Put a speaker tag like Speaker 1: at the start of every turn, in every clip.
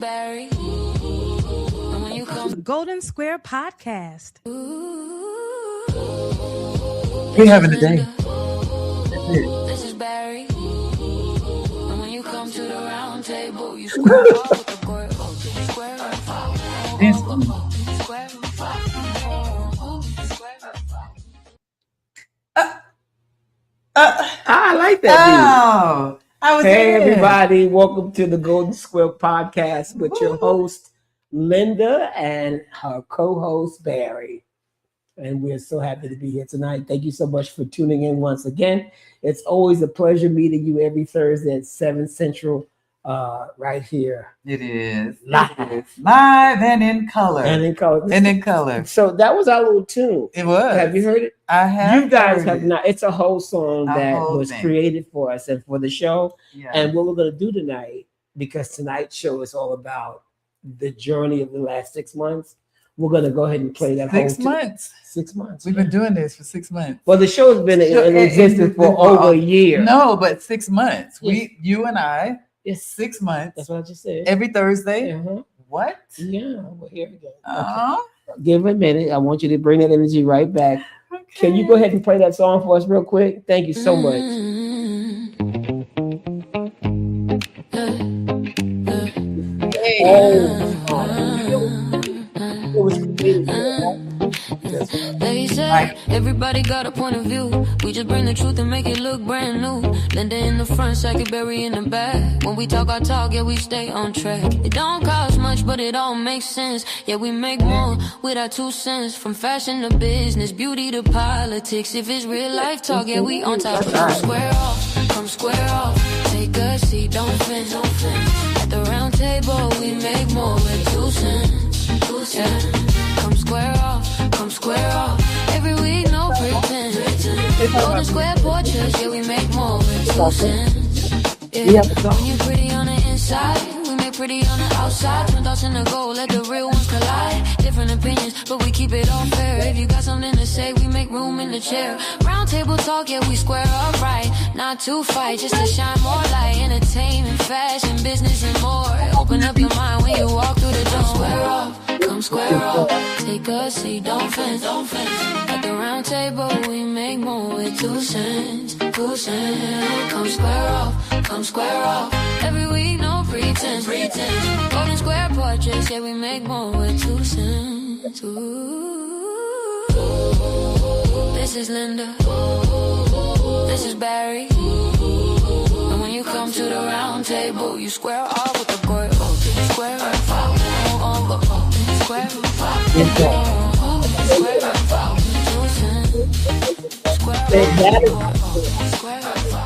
Speaker 1: Barry. And when you come,
Speaker 2: Golden Square Podcast.
Speaker 3: We having a day.
Speaker 1: This is Barry. And when you come to the round table, you square off with the court. Square off.
Speaker 3: I like that
Speaker 4: Oh, I was
Speaker 3: Hey,
Speaker 4: in.
Speaker 3: everybody. Welcome to the Golden Square Podcast with your host, Linda, and her co-host, Barry. And we're so happy to be here tonight. Thank you so much for tuning in once again. It's always a pleasure meeting you every Thursday at 7 Central, right here.
Speaker 4: It is
Speaker 3: Live.
Speaker 4: live and in color.
Speaker 3: And in color.
Speaker 4: And in color.
Speaker 3: So that was our little tune.
Speaker 4: It was.
Speaker 3: Have you heard it?
Speaker 4: I have.
Speaker 3: You guys
Speaker 4: heard
Speaker 3: have
Speaker 4: it.
Speaker 3: not. It's a whole song
Speaker 4: A
Speaker 3: that
Speaker 4: whole
Speaker 3: was
Speaker 4: thing.
Speaker 3: created for us and for the show.
Speaker 4: Yeah.
Speaker 3: And what we're going to do tonight, because tonight's show is all about the journey of the last 6 months, we're going to go ahead and play that
Speaker 4: 6
Speaker 3: whole
Speaker 4: months.
Speaker 3: 6 months.
Speaker 4: We've been doing this for 6 months.
Speaker 3: Well, the show has been in existence for over a year.
Speaker 4: No, but 6 months.
Speaker 3: Yes.
Speaker 4: You and I,
Speaker 3: Yes.
Speaker 4: 6 months.
Speaker 3: That's what I just said.
Speaker 4: Every Thursday.
Speaker 3: Uh-huh.
Speaker 4: What?
Speaker 3: Yeah, well, here we go.
Speaker 4: Oh,
Speaker 3: Okay. Give it a minute. I want you to bring that energy right back.
Speaker 4: okay.
Speaker 3: Can you go ahead and play that song for us real quick? Thank you so much. It was created for us.
Speaker 1: They say everybody got a point of view. We just bring the truth and make it look brand new. Linda in the front, Barry in the back. When we talk our talk, yeah, we stay on track. It don't cost much, but it all makes sense. Yeah, we make more with our 2 cents. From fashion to business, beauty to politics. If it's real life talk, yeah, we on top. Come square off, come square off. Take a seat, don't fence, don't fence. At the round table, we make more with 2 cents. 2 cents. Come square off, come square off. Every week, no pretend. Golden Square portraits, yeah, we make more with 2 cents. Yeah, when you pretty on the inside, we make pretty on the outside. Twin thoughts in the gold, let the real ones collide. Different opinions, but we keep it all fair. If you got something to say, we make room in the chair. Round table talk, yeah, we square up right. Not to fight, just to shine more light. Entertainment, fashion, business, and more. Open up your mind when you walk through the door. Square off, come square off. Take a seat, don't fence, don't fence. At the round table, we make more with 2 cents. 2 cents. Come square off, come square off. Every week, no pretense, pretense. Golden Square portraits, yeah, we make more with 2 cents. Ooh. This is Linda. This is Barry. And when you come to the round table, you square off with the court. Square off. Square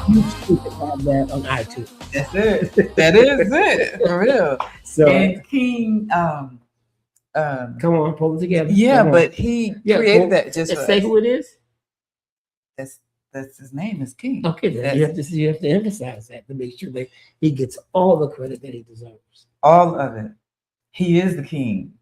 Speaker 3: You can have that on iTunes.
Speaker 4: That's it. That is it. For real.
Speaker 3: So
Speaker 4: And King,
Speaker 3: come on, pull it together.
Speaker 4: yeah,
Speaker 3: Come on.
Speaker 4: but he
Speaker 3: Yeah,
Speaker 4: created
Speaker 3: well,
Speaker 4: that just for
Speaker 3: say
Speaker 4: us.
Speaker 3: who it is.
Speaker 4: That's his name is King.
Speaker 3: Okay, then
Speaker 4: That's
Speaker 3: you have to emphasize that to make sure that he gets all the credit that he deserves.
Speaker 4: all of it. He is the king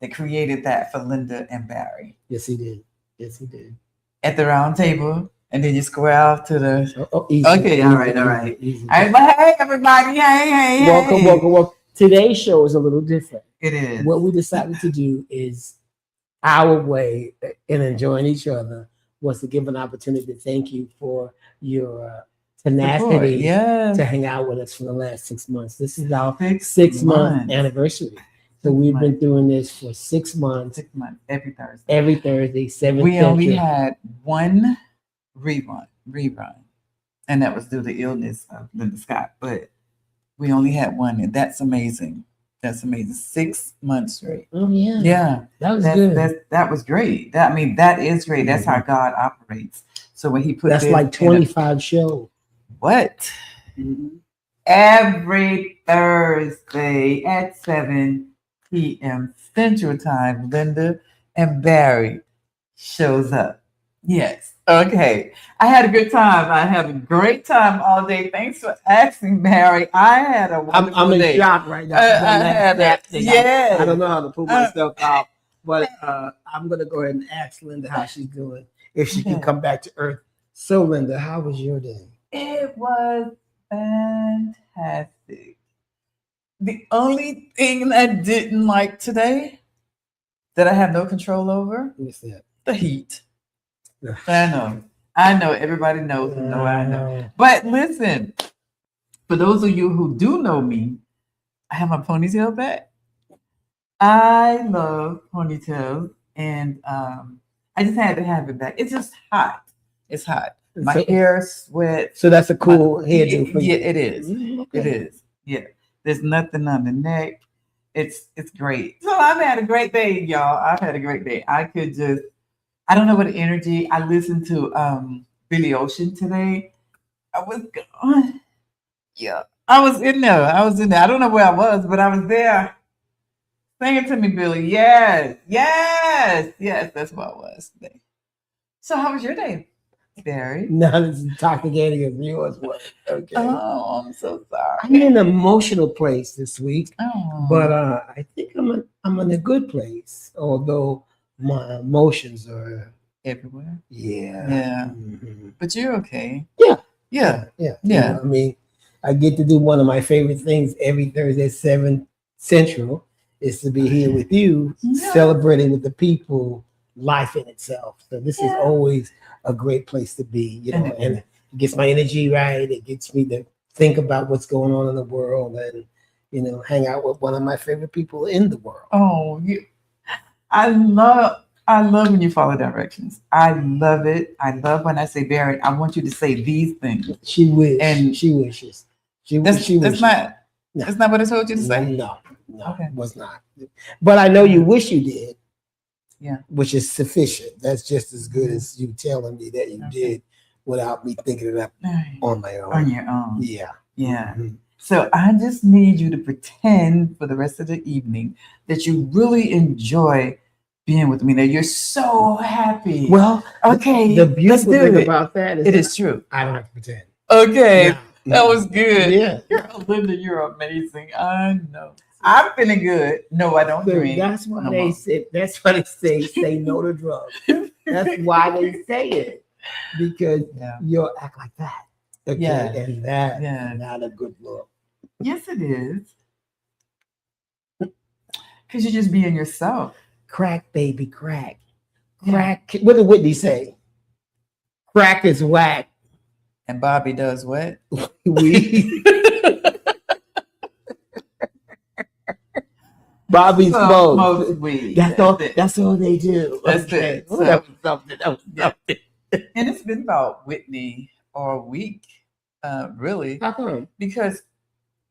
Speaker 4: that created that for Linda and Barry
Speaker 3: Yes, he did. Yes, he did.
Speaker 4: at the round table, and then you square off to the.
Speaker 3: Easy,
Speaker 4: Okay, all right,
Speaker 3: easy,
Speaker 4: all right.
Speaker 3: easy.
Speaker 4: All right, but hey, everybody, hey.
Speaker 3: Welcome. Today's show is a little different.
Speaker 4: It is.
Speaker 3: What we decided to do is our way in enjoying each other was to give an opportunity to thank you for your tenacity
Speaker 4: Yes.
Speaker 3: to hang out with us for the last 6 months. This is our
Speaker 4: 6
Speaker 3: 6-month
Speaker 4: months.
Speaker 3: anniversary. So we've been doing this for 6 months,
Speaker 4: 6 months every Thursday.
Speaker 3: every Thursday, 7
Speaker 4: We only
Speaker 3: Central.
Speaker 4: had one rerun, and that was due to illness of Linda Scott. But we only had one, and that's amazing. That's amazing. 6 months straight.
Speaker 3: Oh yeah,
Speaker 4: Yeah,
Speaker 3: that was good.
Speaker 4: that was great. That is great. That's how God operates. So when He put
Speaker 3: That's
Speaker 4: this
Speaker 3: like
Speaker 4: in a-
Speaker 3: 25 shows.
Speaker 4: what every Thursday at 7 p.m. Central Time, Linda and Barry shows up. Yes. Okay. I had a good time. I had a great time all day. Thanks for asking, Barry. I had a wonderful
Speaker 3: I'm in
Speaker 4: day.
Speaker 3: shock right now.
Speaker 4: I had that.
Speaker 3: Yeah. I don't know how to pull myself out, but I'm gonna go ahead and ask Linda how she's doing, if she can come back to earth. So, Linda, how was your day?
Speaker 4: It was fantastic. The only thing I didn't like today that I have no control over,
Speaker 3: What's that?
Speaker 4: the heat.
Speaker 3: Ugh.
Speaker 4: I know. Everybody knows. I know. But listen, for those of you who do know me, I have my ponytail back. I love ponytails, and I just had to have it back. It's just hot. It's hot. My hair sweats.
Speaker 3: So that's a cool hairdo for you.
Speaker 4: Yeah, it is.
Speaker 3: Okay.
Speaker 4: It is. Yeah. There's nothing on the neck. It's great. So I've had a great day, y'all. I've had a great day. I don't know what energy. I listened to Billy Ocean today. I was going. Yeah. I was in there. I don't know where I was, but I was there. Sing it to me, Billy. Yes. That's what I was today. So how was your day, Barry?
Speaker 3: Not as intoxicating as yours was. Okay.
Speaker 4: Oh, I'm so sorry.
Speaker 3: I'm in an emotional place this week,
Speaker 4: Oh.
Speaker 3: but I think I'm in a good place. Although my emotions are
Speaker 4: Everywhere.
Speaker 3: Yeah.
Speaker 4: But you're okay.
Speaker 3: Yeah.
Speaker 4: Yeah.
Speaker 3: You know, I mean, I get to do one of my favorite things every Thursday at 7 Central is to be here with you, celebrating with the people life in itself. So this is always a great place to be, you know, and it gets my energy right. It gets me to think about what's going on in the world and, you know, hang out with one of my favorite people in the world.
Speaker 4: Oh, I love when you follow directions. I love it. I love when I say, Barry, I want you to say these things.
Speaker 3: She wishes.
Speaker 4: And
Speaker 3: she wishes.
Speaker 4: That's not what I told you to say?
Speaker 3: No,
Speaker 4: Okay.
Speaker 3: It was not. But I know you wish you did.
Speaker 4: Yeah.
Speaker 3: Which is sufficient. That's just as good as you telling me that you did without me thinking it up on my own.
Speaker 4: On your own.
Speaker 3: Yeah.
Speaker 4: Yeah. Mm-hmm. So I just need you to pretend for the rest of the evening that you really enjoy being with me. Now you're so happy.
Speaker 3: Well,
Speaker 4: okay.
Speaker 3: The beautiful thing about that is
Speaker 4: it is true.
Speaker 3: I don't have to pretend.
Speaker 4: Okay. That was good.
Speaker 3: Yeah.
Speaker 4: Linda, you're amazing. I know. I'm feeling good. No, I don't drink.
Speaker 3: That's why they say. That's why they say no to drugs. That's why they say it, because you'll act like that. Okay, and that not a good look.
Speaker 4: Yes, it is. Because you're just being yourself.
Speaker 3: Crack, baby, crack. Crack. What did Whitney say? Crack is whack.
Speaker 4: And Bobby does what?
Speaker 3: We. Bobby smokes weed. That's all they do.
Speaker 4: That's it.
Speaker 3: So, that was something.
Speaker 4: And it's been about Whitney or a week, really.
Speaker 3: How come?
Speaker 4: Because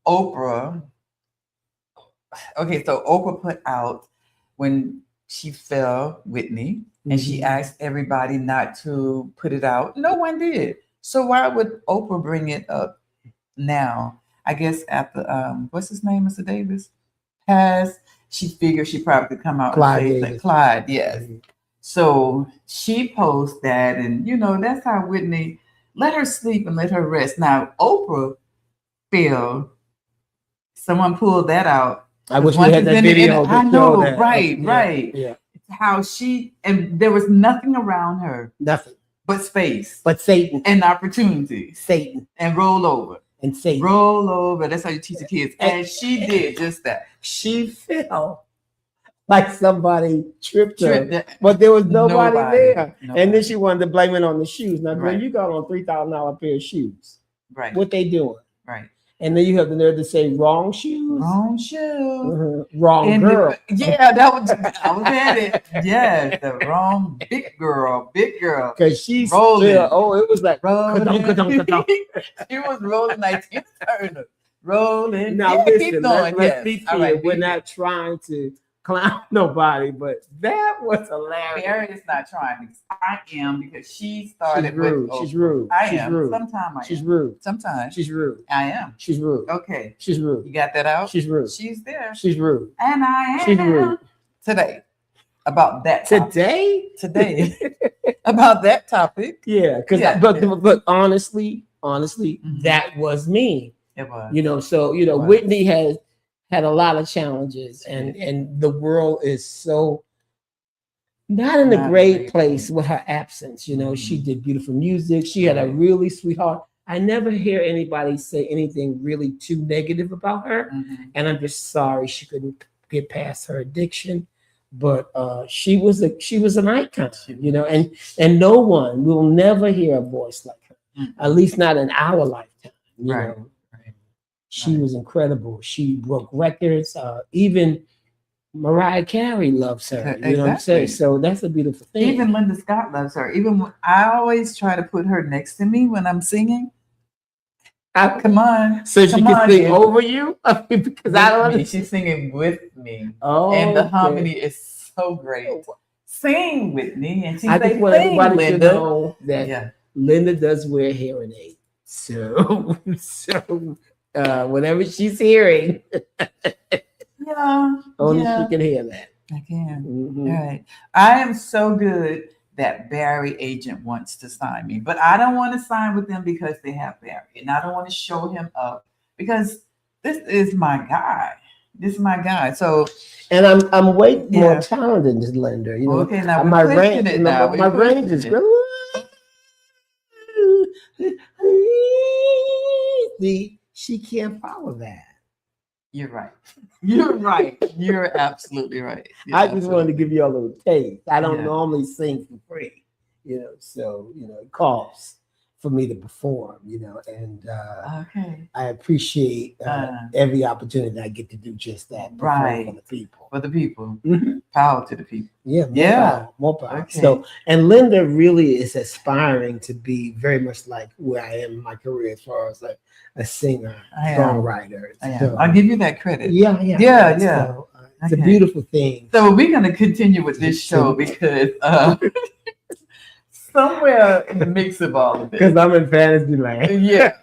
Speaker 4: Oprah. Okay, so Oprah put out when she fell, Whitney, and she asked everybody not to put it out. No one did. So why would Oprah bring it up now? I guess after what's his name, Mr. Davis, passed. She figured she probably could come out and say Clyde, yes. So she posts that, and you know, that's how Whitney let her sleep and let her rest. Now Oprah fell. Someone pulled that out.
Speaker 3: I wish we had that video.
Speaker 4: I know, right.
Speaker 3: Yeah.
Speaker 4: How and there was nothing around her.
Speaker 3: Nothing.
Speaker 4: But space.
Speaker 3: But Satan.
Speaker 4: And opportunity.
Speaker 3: Satan.
Speaker 4: And roll over.
Speaker 3: And Satan.
Speaker 4: Roll over. That's how you teach the kids. And she did just that.
Speaker 3: She fell like somebody tripped her. But there was nobody there. And then she wanted to blame it on the shoes. Now, girl, you got on $3,000 pair of shoes.
Speaker 4: Right.
Speaker 3: What they doing?
Speaker 4: Right.
Speaker 3: And then you have the nerve to say wrong shoes.
Speaker 4: Wrong shoes.
Speaker 3: Wrong girl.
Speaker 4: I was at it. Yes, the wrong big girl.
Speaker 3: Because she's
Speaker 4: rolling.
Speaker 3: It was like
Speaker 4: rolling. She was rolling like Tina Turner. Rolling.
Speaker 3: Now listen, let's be clear. Right, we're not trying to clown nobody, but that was hilarious.
Speaker 4: Barry is not trying. I am, because she started with
Speaker 3: She's rude.
Speaker 4: I am. Sometimes
Speaker 3: she's rude.
Speaker 4: Sometimes
Speaker 3: she's rude.
Speaker 4: I am.
Speaker 3: She's rude.
Speaker 4: Okay.
Speaker 3: She's rude.
Speaker 4: You got that out?
Speaker 3: She's rude.
Speaker 4: She's there.
Speaker 3: She's rude.
Speaker 4: And I am.
Speaker 3: She's rude.
Speaker 4: Today. About that
Speaker 3: topic. Today.
Speaker 4: About that topic.
Speaker 3: Yeah. But honestly, that was me.
Speaker 4: It was.
Speaker 3: You know, so Whitney has had a lot of challenges, and the world is so not in a great place with her absence. You know, she did beautiful music. She had a really sweetheart I never hear anybody say anything really too negative about her.
Speaker 4: Mhm.
Speaker 3: And I'm just sorry she couldn't get past her addiction. But she was an icon, you know, and no one will never hear a voice like her, at least not in our lifetime. You
Speaker 4: Right.
Speaker 3: know,
Speaker 4: Right.
Speaker 3: she was incredible. She broke records. Even Mariah Carey loves her. You know what I'm saying?
Speaker 4: Exactly.
Speaker 3: So that's a beautiful thing.
Speaker 4: Even Linda Scott loves her. Even when, I always try to put her next to me when I'm singing. Come on.
Speaker 3: So she
Speaker 4: Come
Speaker 3: can
Speaker 4: on,
Speaker 3: sing
Speaker 4: yeah.
Speaker 3: over you? Because I don't
Speaker 4: With me.
Speaker 3: understand.
Speaker 4: She's singing with me.
Speaker 3: Oh,
Speaker 4: And the
Speaker 3: okay.
Speaker 4: harmony is so great. Sing with me. And she
Speaker 3: I
Speaker 4: said,
Speaker 3: just want
Speaker 4: sing,
Speaker 3: everybody to
Speaker 4: Linda.
Speaker 3: know that
Speaker 4: Yeah.
Speaker 3: Linda does wear hearing aids. So whenever she's hearing,
Speaker 4: Yeah.
Speaker 3: only
Speaker 4: Yeah.
Speaker 3: she can hear that.
Speaker 4: I can.
Speaker 3: Mhm.
Speaker 4: All right. I am so good that Barry agent wants to sign me, but I don't want to sign with them because they have Barry, and I don't want to show him up because this is my guy. This is my guy. So,
Speaker 3: And I'm way more
Speaker 4: Yeah.
Speaker 3: talented than this Linda. You know,
Speaker 4: okay, now
Speaker 3: my
Speaker 4: we're pushing
Speaker 3: range,
Speaker 4: it now.
Speaker 3: my
Speaker 4: We're
Speaker 3: range
Speaker 4: pushing
Speaker 3: is
Speaker 4: it.
Speaker 3: See, she can't follow that.
Speaker 4: You're right. You're right. You're absolutely right. You're
Speaker 3: I just wanted to give
Speaker 4: absolutely-
Speaker 3: you a little taste. I don't
Speaker 4: Yeah.
Speaker 3: normally sing for free, you know, so you know it costs for me to perform, you know, and
Speaker 4: Okay.
Speaker 3: I appreciate every opportunity I get to do just that, perform
Speaker 4: Right.
Speaker 3: for the people.
Speaker 4: For the people.
Speaker 3: Mhm.
Speaker 4: Power to the people.
Speaker 3: Yeah,
Speaker 4: Yeah.
Speaker 3: more power.
Speaker 4: Okay.
Speaker 3: So, and Linda really is aspiring to be very much like where I am in my career as far as like a singer,
Speaker 4: I am.
Speaker 3: songwriter.
Speaker 4: I am.
Speaker 3: So,
Speaker 4: I'll give you that credit.
Speaker 3: yeah.
Speaker 4: Yeah.
Speaker 3: So, it's a
Speaker 4: Okay.
Speaker 3: beautiful thing.
Speaker 4: So we're going to continue with this show because somewhere in the mix of all of
Speaker 3: Because
Speaker 4: this.
Speaker 3: I'm in fantasy land.
Speaker 4: Yeah.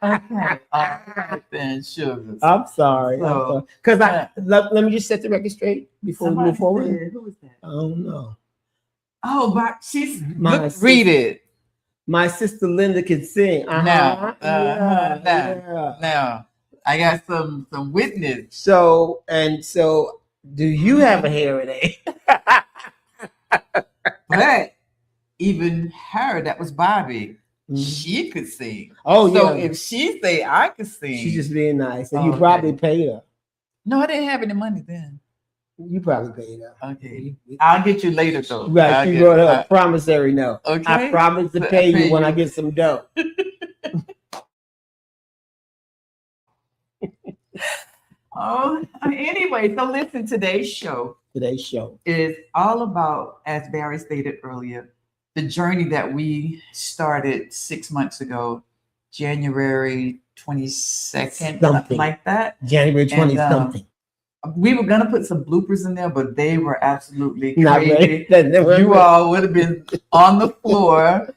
Speaker 4: Okay. All right then, sugars.
Speaker 3: I'm sorry.
Speaker 4: So,
Speaker 3: Because let me just set the record straight before we move forward.
Speaker 4: said, who was that?
Speaker 3: I don't know.
Speaker 4: Oh, but she's
Speaker 3: My
Speaker 4: read it
Speaker 3: My sister Linda can sing.
Speaker 4: now.
Speaker 3: Yeah.
Speaker 4: Now, I got some witness.
Speaker 3: So do you have a hearing aid?
Speaker 4: But even her, that was Bobby.
Speaker 3: Mhm.
Speaker 4: She could sing.
Speaker 3: Oh,
Speaker 4: So
Speaker 3: yeah.
Speaker 4: if she say I could sing,
Speaker 3: She's just being nice. And
Speaker 4: Oh,
Speaker 3: you
Speaker 4: okay.
Speaker 3: probably paid her.
Speaker 4: no, I didn't have any money then.
Speaker 3: You probably paid her.
Speaker 4: Okay, I'll get you later though.
Speaker 3: Right.
Speaker 4: I'll
Speaker 3: She
Speaker 4: get-
Speaker 3: wrote her a promissory note.
Speaker 4: Okay.
Speaker 3: I promise to
Speaker 4: But
Speaker 3: pay
Speaker 4: I pay
Speaker 3: you when I
Speaker 4: you.
Speaker 3: get some dough.
Speaker 4: Oh, anyway, so listen, today's show is all about, as Barry stated earlier, the journey that we started 6 months ago, January 22nd, something like that.
Speaker 3: January 20
Speaker 4: And,
Speaker 3: something.
Speaker 4: We were gonna put some bloopers in there, but they were absolutely
Speaker 3: Not
Speaker 4: crazy.
Speaker 3: ready.
Speaker 4: You all would have been on the floor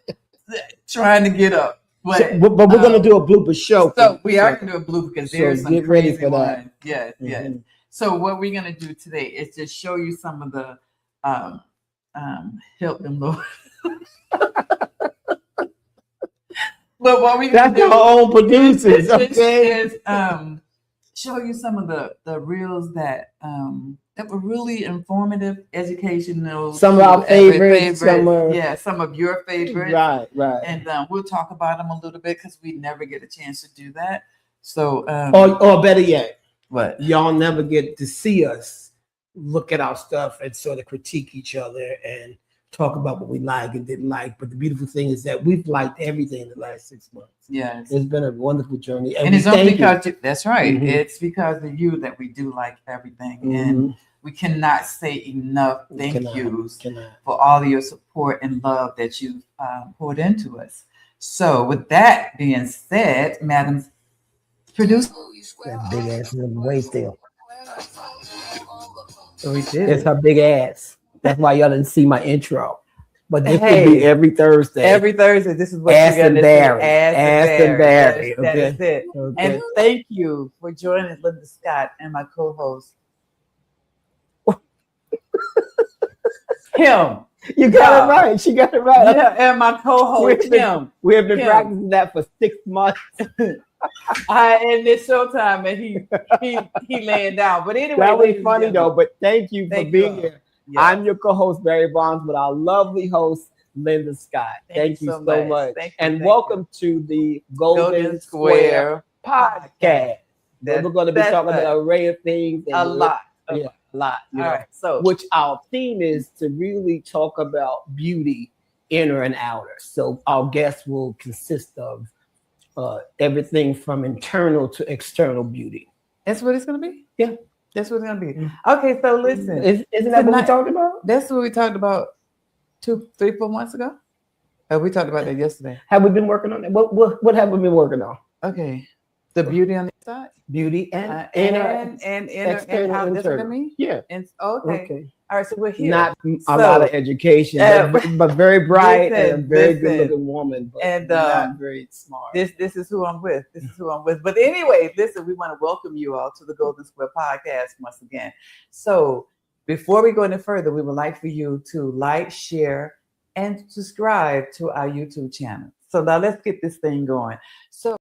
Speaker 4: trying to get up. But
Speaker 3: But we're gonna do a blooper show.
Speaker 4: So we are gonna do a blooper because
Speaker 3: So
Speaker 4: there's some
Speaker 3: get ready
Speaker 4: crazy
Speaker 3: for that.
Speaker 4: ones. Yes, yes.
Speaker 3: Mhm.
Speaker 4: So what we're gonna do today is just show you some of the help them Lord. But what we gonna
Speaker 3: That's
Speaker 4: do
Speaker 3: our own producers, okay?
Speaker 4: is show you some of the reels that were really informative, educational.
Speaker 3: Some of our favorites, some are-
Speaker 4: yeah, some of your favorites.
Speaker 3: Right.
Speaker 4: And we'll talk about them a little bit because we never get a chance to do that. So,
Speaker 3: Or better yet,
Speaker 4: what?
Speaker 3: y'all never get to see us look at our stuff and sort of critique each other and talk about what we like and didn't like. But the beautiful thing is that we've liked everything in the last 6 months.
Speaker 4: Yes.
Speaker 3: It's been a wonderful journey.
Speaker 4: And it's only because that's right.
Speaker 3: Mhm.
Speaker 4: It's because of you that we do like everything.
Speaker 3: Mhm.
Speaker 4: And we cannot say enough thank
Speaker 3: Cannot.
Speaker 4: yous for all of your support and love that you've poured into us. So with that being said, Madam Producer.
Speaker 3: That big ass is in the way still.
Speaker 4: So we did.
Speaker 3: It's her big ass. That's why y'all didn't see my intro. But this will
Speaker 4: Hey,
Speaker 3: be every Thursday.
Speaker 4: Every Thursday, this is what
Speaker 3: Ask
Speaker 4: you're
Speaker 3: and
Speaker 4: gonna
Speaker 3: Barry.
Speaker 4: see.
Speaker 3: Ask and Barry.
Speaker 4: That is it.
Speaker 3: Okay.
Speaker 4: And thank you for joining Linda Scott and my co-host. Him.
Speaker 3: You got it right. She got it right.
Speaker 4: Yeah, and my co-host, Kim.
Speaker 3: We have been
Speaker 4: Kim.
Speaker 3: practicing that for 6 months.
Speaker 4: And it's showtime, and he laying down. But anyway,
Speaker 3: That was
Speaker 4: ladies and
Speaker 3: funny though.
Speaker 4: gentlemen,
Speaker 3: But thank you for
Speaker 4: Thank
Speaker 3: being
Speaker 4: you.
Speaker 3: here.
Speaker 4: Yeah.
Speaker 3: I'm your co-host Barry Bonds with our lovely host Linda Scott. Thank you so much.
Speaker 4: Thank you,
Speaker 3: and
Speaker 4: thank
Speaker 3: welcome to the Golden Square podcast. We're going to be talking about an array of things.
Speaker 4: A lot.
Speaker 3: Yeah, a lot.
Speaker 4: All right. So,
Speaker 3: which our theme is to really talk about beauty, inner and outer. So our guests will consist of everything from internal to external beauty.
Speaker 4: that's what it's going to be?
Speaker 3: Yeah.
Speaker 4: That's what it's going to be. Okay, so listen.
Speaker 3: Isn't that what we talked about?
Speaker 4: That's what we talked about 2, 3, 4 months ago? We talked about that yesterday.
Speaker 3: Have we been working on it? What have we been working on?
Speaker 4: Okay. The beauty on the inside?
Speaker 3: Beauty and
Speaker 4: inner and how, that's what I mean?
Speaker 3: Yeah.
Speaker 4: And okay. All right, so we're here.
Speaker 3: Not a lot of education, but very bright and a very good looking woman, but
Speaker 4: and
Speaker 3: not very smart.
Speaker 4: This is who I'm with. This is who I'm with. But anyway, listen, we want to welcome you all to the Golden Square podcast once again. So before we go any further, we would like for you to like, share, and subscribe to our YouTube channel. So now let's get this thing going. So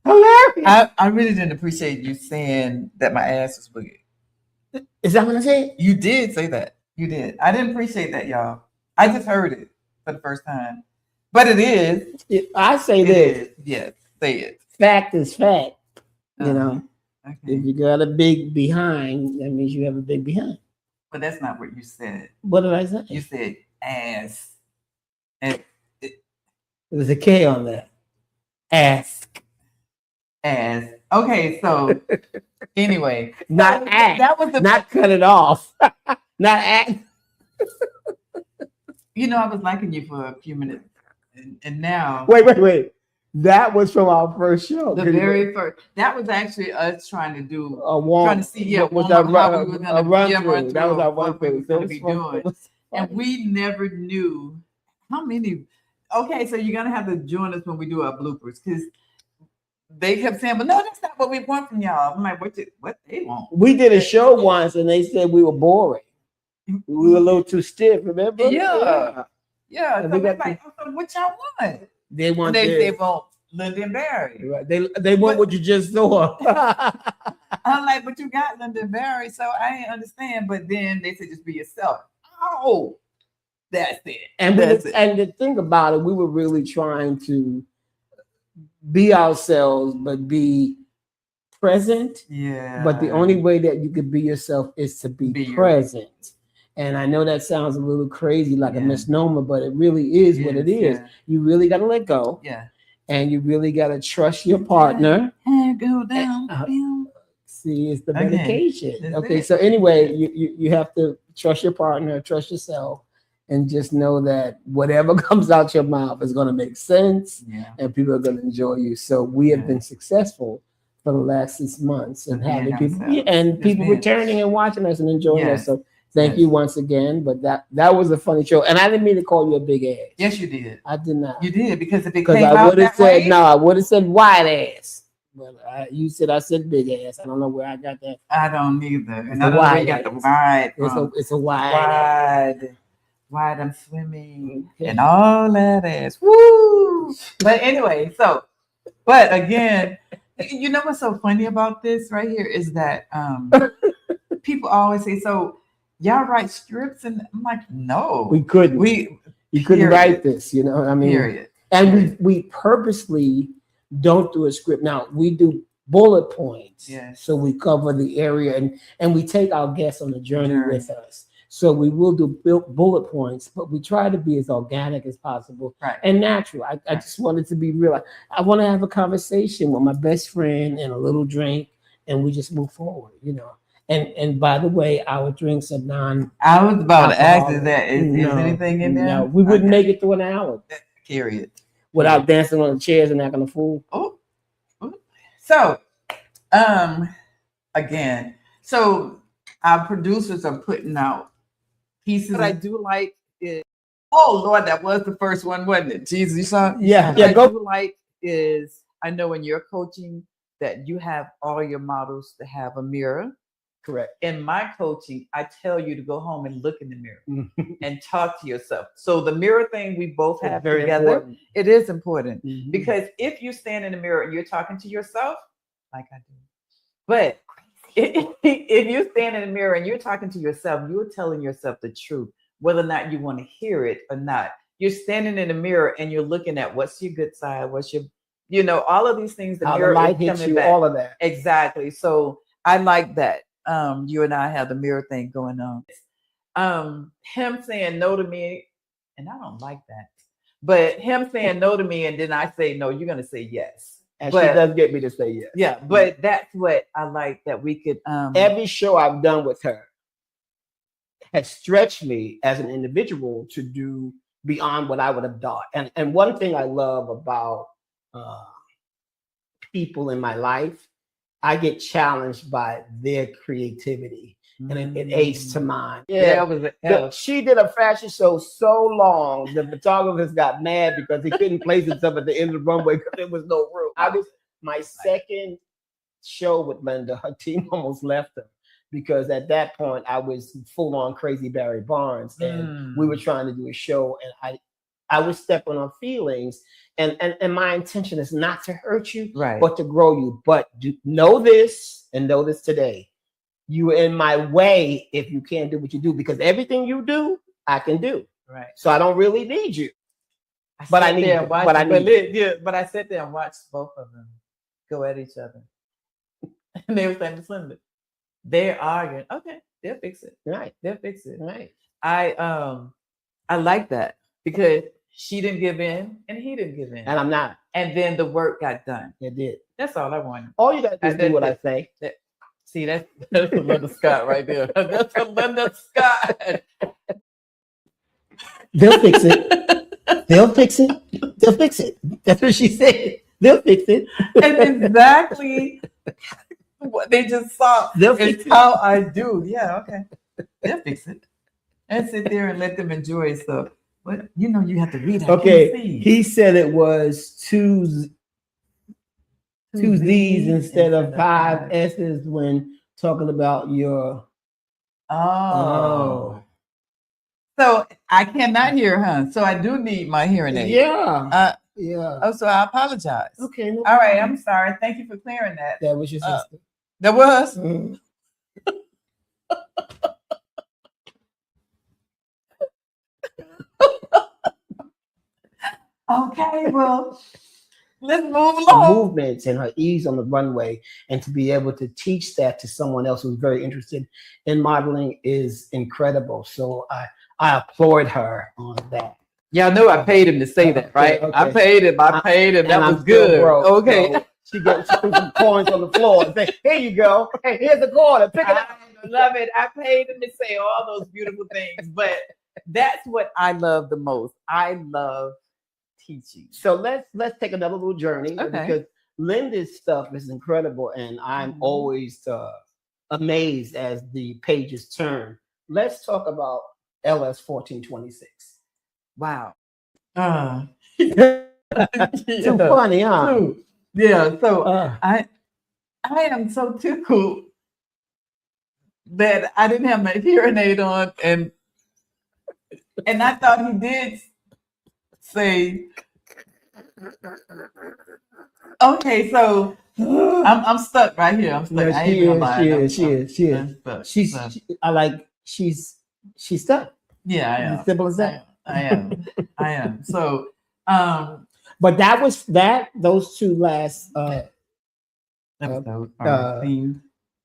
Speaker 3: hilarious.
Speaker 4: I really didn't appreciate you saying that my ass was boogie.
Speaker 3: Is that what I said?
Speaker 4: You did say that. You did. I didn't appreciate that, y'all. I just heard it for the first time. But it is.
Speaker 3: I say this.
Speaker 4: Yes, say it.
Speaker 3: Fact is fact. You know,
Speaker 4: okay.
Speaker 3: If you got a big behind, that means you have a big behind.
Speaker 4: But that's not what you said.
Speaker 3: What did I say?
Speaker 4: You said ass. And
Speaker 3: there was a K on that. Ask.
Speaker 4: Ass. Okay, so anyway.
Speaker 3: Not act.
Speaker 4: That was
Speaker 3: not cut it off. Not act.
Speaker 4: You know, I was liking you for a few minutes. And now.
Speaker 3: Wait. That was from our first show.
Speaker 4: The very first. That was actually us trying to do
Speaker 3: trying
Speaker 4: to see how we were
Speaker 3: run
Speaker 4: through.
Speaker 3: That was our
Speaker 4: what we were going to be doing. And
Speaker 3: funny.
Speaker 4: we never knew how many. Okay, so you're gonna have to join us when we do our bloopers, because they kept saying, "But no, that's not what we want from y'all." I'm like, what they want?
Speaker 3: We did a show once, and they said we were boring. We were a little too stiff. Remember?
Speaker 4: Yeah.
Speaker 3: And
Speaker 4: So we like, so what y'all want?
Speaker 3: They want.
Speaker 4: They want Linda and Barry.
Speaker 3: Right. They want what you just saw.
Speaker 4: I'm like, but you got Linda and Barry, so I didn't understand. But then they said, just be yourself. Oh, that's it.
Speaker 3: And the thing about it, we were really trying to be ourselves, but be present.
Speaker 4: Yeah.
Speaker 3: But the only way that you could be yourself is to be present. And I know that sounds a little crazy, like a misnomer, but it really is what it is. Yeah. You really got to let go.
Speaker 4: Yeah.
Speaker 3: And you really got to trust your partner.
Speaker 4: And go down.
Speaker 3: See, it's the medication. Okay. So anyway, you have to trust your partner, trust yourself, and just know that whatever comes out your mouth is going to make sense, and people are going to enjoy you. So we have been successful for the last 6 months, and having people returning and watching us and enjoying us. So thank you once again. But that was a funny show, and I didn't mean to call you a big ass.
Speaker 4: Yes, you did.
Speaker 3: I did not.
Speaker 4: You did, because if it came out
Speaker 3: I would have
Speaker 4: that
Speaker 3: said
Speaker 4: way,
Speaker 3: no. I would have said wide ass. But you said I said big ass. I don't know where I got that.
Speaker 4: I don't either. And I don't know where you got the wide.
Speaker 3: It's a wide.
Speaker 4: Wide. I'm swimming and all that ass. Woo! But anyway, but again, you know what's so funny about this right here is that people always say, so y'all write scripts, and I'm like, no,
Speaker 3: we couldn't. You couldn't write this, you know. I mean,
Speaker 4: period.
Speaker 3: And we purposely don't do a script. Now we do bullet points, so we cover the area, and we take our guests on the journey with us. So we will do bullet points, but we try to be as organic as possible and natural. I just wanted to be real. I want to have a conversation with my best friend and a little drink, and we just move forward, you know. And by the way, our drinks are non.
Speaker 4: I was about to ask you that. Is anything in there?
Speaker 3: No, we wouldn't make it through an hour.
Speaker 4: Period.
Speaker 3: Without dancing on the chairs and acting a fool.
Speaker 4: Oh. So, again, so our producers are putting out pieces. What I do like is, oh Lord, that was the first one, wasn't it? Jesus, you saw?
Speaker 3: Yeah.
Speaker 4: What I do like is, I know in your coaching that you have all your models to have a mirror.
Speaker 3: Correct.
Speaker 4: In my coaching, I tell you to go home and look in the mirror and talk to yourself. So the mirror thing we both have together, important. It is important because if you stand in the mirror and you're talking to yourself, like I do, but if you stand in the mirror and you're talking to yourself, you're telling yourself the truth, whether or not you want to hear it or not. You're standing in the mirror and you're looking at what's your good side, what's your, all of these things. The
Speaker 3: How
Speaker 4: mirror
Speaker 3: the light
Speaker 4: is
Speaker 3: hits
Speaker 4: coming
Speaker 3: you,
Speaker 4: back.
Speaker 3: all of that.
Speaker 4: Exactly. So I like that. You and I have the mirror thing going on. Him saying no to me, and I don't like that. But him saying no to me, and then I say no, you're gonna say yes.
Speaker 3: And
Speaker 4: but,
Speaker 3: she does get me to say yes.
Speaker 4: Yeah, but that's what I like, that we could
Speaker 3: every show I've done with her has stretched me as an individual to do beyond what I would have thought. And one thing I love about people in my life, I get challenged by their creativity. And it aids to mine. Yeah, she did a fashion show so long, the photographers got mad because he couldn't place himself at the end of the runway because there was no room. I was my second show with Linda. Her team almost left her because at that point I was full on crazy Barry Barnes, and we were trying to do a show, and I was stepping on feelings, and my intention is not to hurt you,
Speaker 4: right,
Speaker 3: but to grow you. But know this, and know this today. You are in my way if you can't do what you do, because everything you do, I can do.
Speaker 4: Right.
Speaker 3: So I don't really need you.
Speaker 4: I
Speaker 3: but I
Speaker 4: sit
Speaker 3: need
Speaker 4: there and watch, but I sit there and watch both of them go at each other. And they were saying, Miss Linda, they're arguing. Okay, they'll fix it.
Speaker 3: Right.
Speaker 4: They'll fix it.
Speaker 3: Right.
Speaker 4: I like that because she didn't give in and he didn't give in.
Speaker 3: And I'm not.
Speaker 4: And then the work got done.
Speaker 3: It did.
Speaker 4: That's all I wanted.
Speaker 3: All you got to do what I say.
Speaker 4: See, that's Linda Scott right there. That's a Linda Scott.
Speaker 3: They'll fix it. They'll fix it. They'll fix it. That's what she said. They'll fix it.
Speaker 4: And exactly what they just saw.
Speaker 3: They'll fix
Speaker 4: it. How I do. Yeah, okay. They'll fix it. And sit there and let them enjoy it. So, but you have to read it.
Speaker 3: Okay. He said it was two Z's instead of 5 S's when talking about your.
Speaker 4: Oh. So I cannot hear, huh? So I do need my hearing aid.
Speaker 3: Yeah. Yeah.
Speaker 4: Oh, so I apologize.
Speaker 3: Okay. No
Speaker 4: all right. I'm sorry. Thank you for clearing that.
Speaker 3: That was your sister.
Speaker 4: That was. Okay. Well, let's move along.
Speaker 3: Movements and her ease on the runway, and to be able to teach that to someone else who's very interested in modeling is incredible. So I applaud her on that.
Speaker 4: Y'all know I paid him to say that, right? Okay. I paid him. That was good. Okay.
Speaker 3: So she threw some coins on the floor and say, "Here you go. Hey, here's a quarter. Pick it up."
Speaker 4: I love it. I paid him to say all those beautiful things, but that's what I love the most. I love teaching.
Speaker 3: So let's take another little journey, because Linda's stuff is incredible, and I'm always amazed as the pages turn. Let's talk about LS 1426.
Speaker 4: Wow.
Speaker 3: Too funny, huh?
Speaker 4: Yeah. So I am so tickled that I didn't have my hearing aid on, and I thought he did say. Okay, so I'm stuck right here. I'm stuck.
Speaker 3: No, she is. She's stuck.
Speaker 4: Yeah, I am.
Speaker 3: As simple as that.
Speaker 4: I am. So,
Speaker 3: but that was those two last
Speaker 4: episode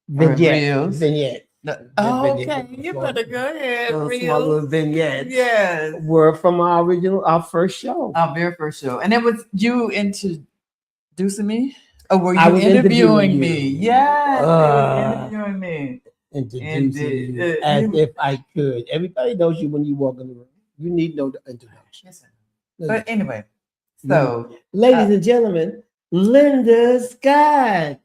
Speaker 3: vignette.
Speaker 4: Okay, you better go ahead.
Speaker 3: Those vignettes,
Speaker 4: yes,
Speaker 3: were from our first show,
Speaker 4: our very first show, and it was you introducing me, or were you interviewing me? Yes, you were interviewing me.
Speaker 3: Introducing you as if I could. Everybody knows you when you walk in the room. You need no introduction.
Speaker 4: Yes, but anyway, so
Speaker 3: ladies and gentlemen, Linda Scott.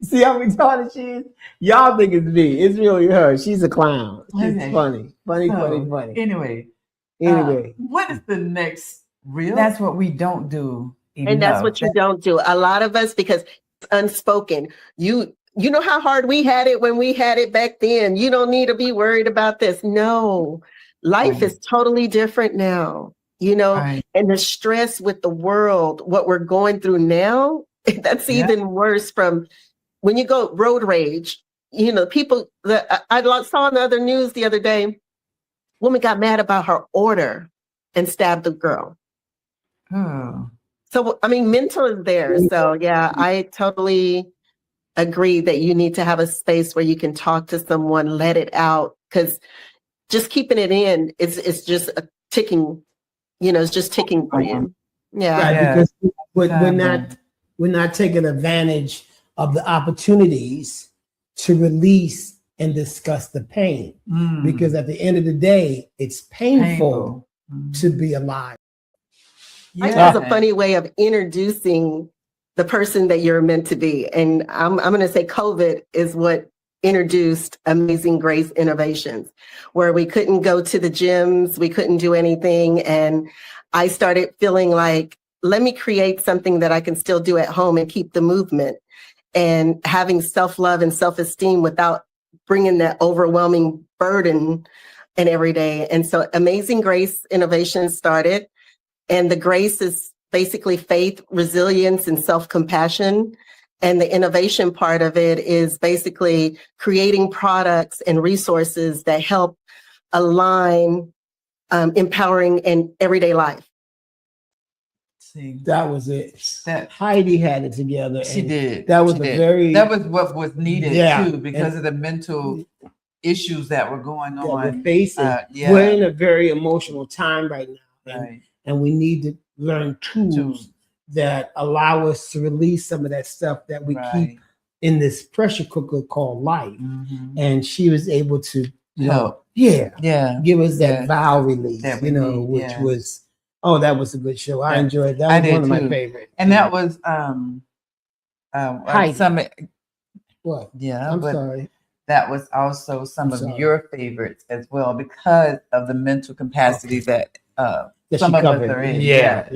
Speaker 3: See how retarded she is? Y'all think it's me. It's really her. She's a clown. She's funny.
Speaker 4: Anyway, what is the next reel? That's what we don't do.
Speaker 5: And that's what you don't do. A lot of us, because it's unspoken. You know how hard we had it when we had it back then. You don't need to be worried about this. No, life is totally different now, and the stress with the world, what we're going through now That's even worse from when you go road rage. You know, people that I saw on the other news the other day, woman got mad about her order and stabbed the girl.
Speaker 4: Oh.
Speaker 5: So, I mean, mental is there. So, yeah, I totally agree that you need to have a space where you can talk to someone, let it out, because just keeping it in, it's just a ticking, it's just ticking for you. Yeah.
Speaker 3: Right, because we're not taking advantage of the opportunities to release and discuss the pain. Because at the end of the day, it's painful. To be alive.
Speaker 5: That's a funny way of introducing the person that you're meant to be. And I'm going to say COVID is what introduced Amazing Grace Innovations, where we couldn't go to the gyms, we couldn't do anything. And I started feeling like, let me create something that I can still do at home and keep the movement, and having self-love and self-esteem without bringing that overwhelming burden in every day. And so Amazing Grace Innovations started, and the grace is basically faith, resilience, and self-compassion. And the innovation part of it is basically creating products and resources that help align empowering in everyday life.
Speaker 4: See,
Speaker 3: that was it.
Speaker 4: That
Speaker 3: Heidi had it together.
Speaker 4: She did.
Speaker 3: That was
Speaker 4: that was what was needed too, because
Speaker 3: and,
Speaker 4: of the mental issues that were going on.
Speaker 3: We're facing. We're in a very emotional time right now, and we need to learn tools that allow us to release some of that stuff that we keep in this pressure cooker called life. And she was able to
Speaker 4: help.
Speaker 3: Give us that vow release, which was. Oh, that was a good show. I enjoyed that. That was one of my favorites.
Speaker 4: And that was some.
Speaker 3: What?
Speaker 4: Yeah,
Speaker 3: I'm sorry.
Speaker 4: That was also some of your favorites as well, because of the mental capacity that some of us are in. Yeah.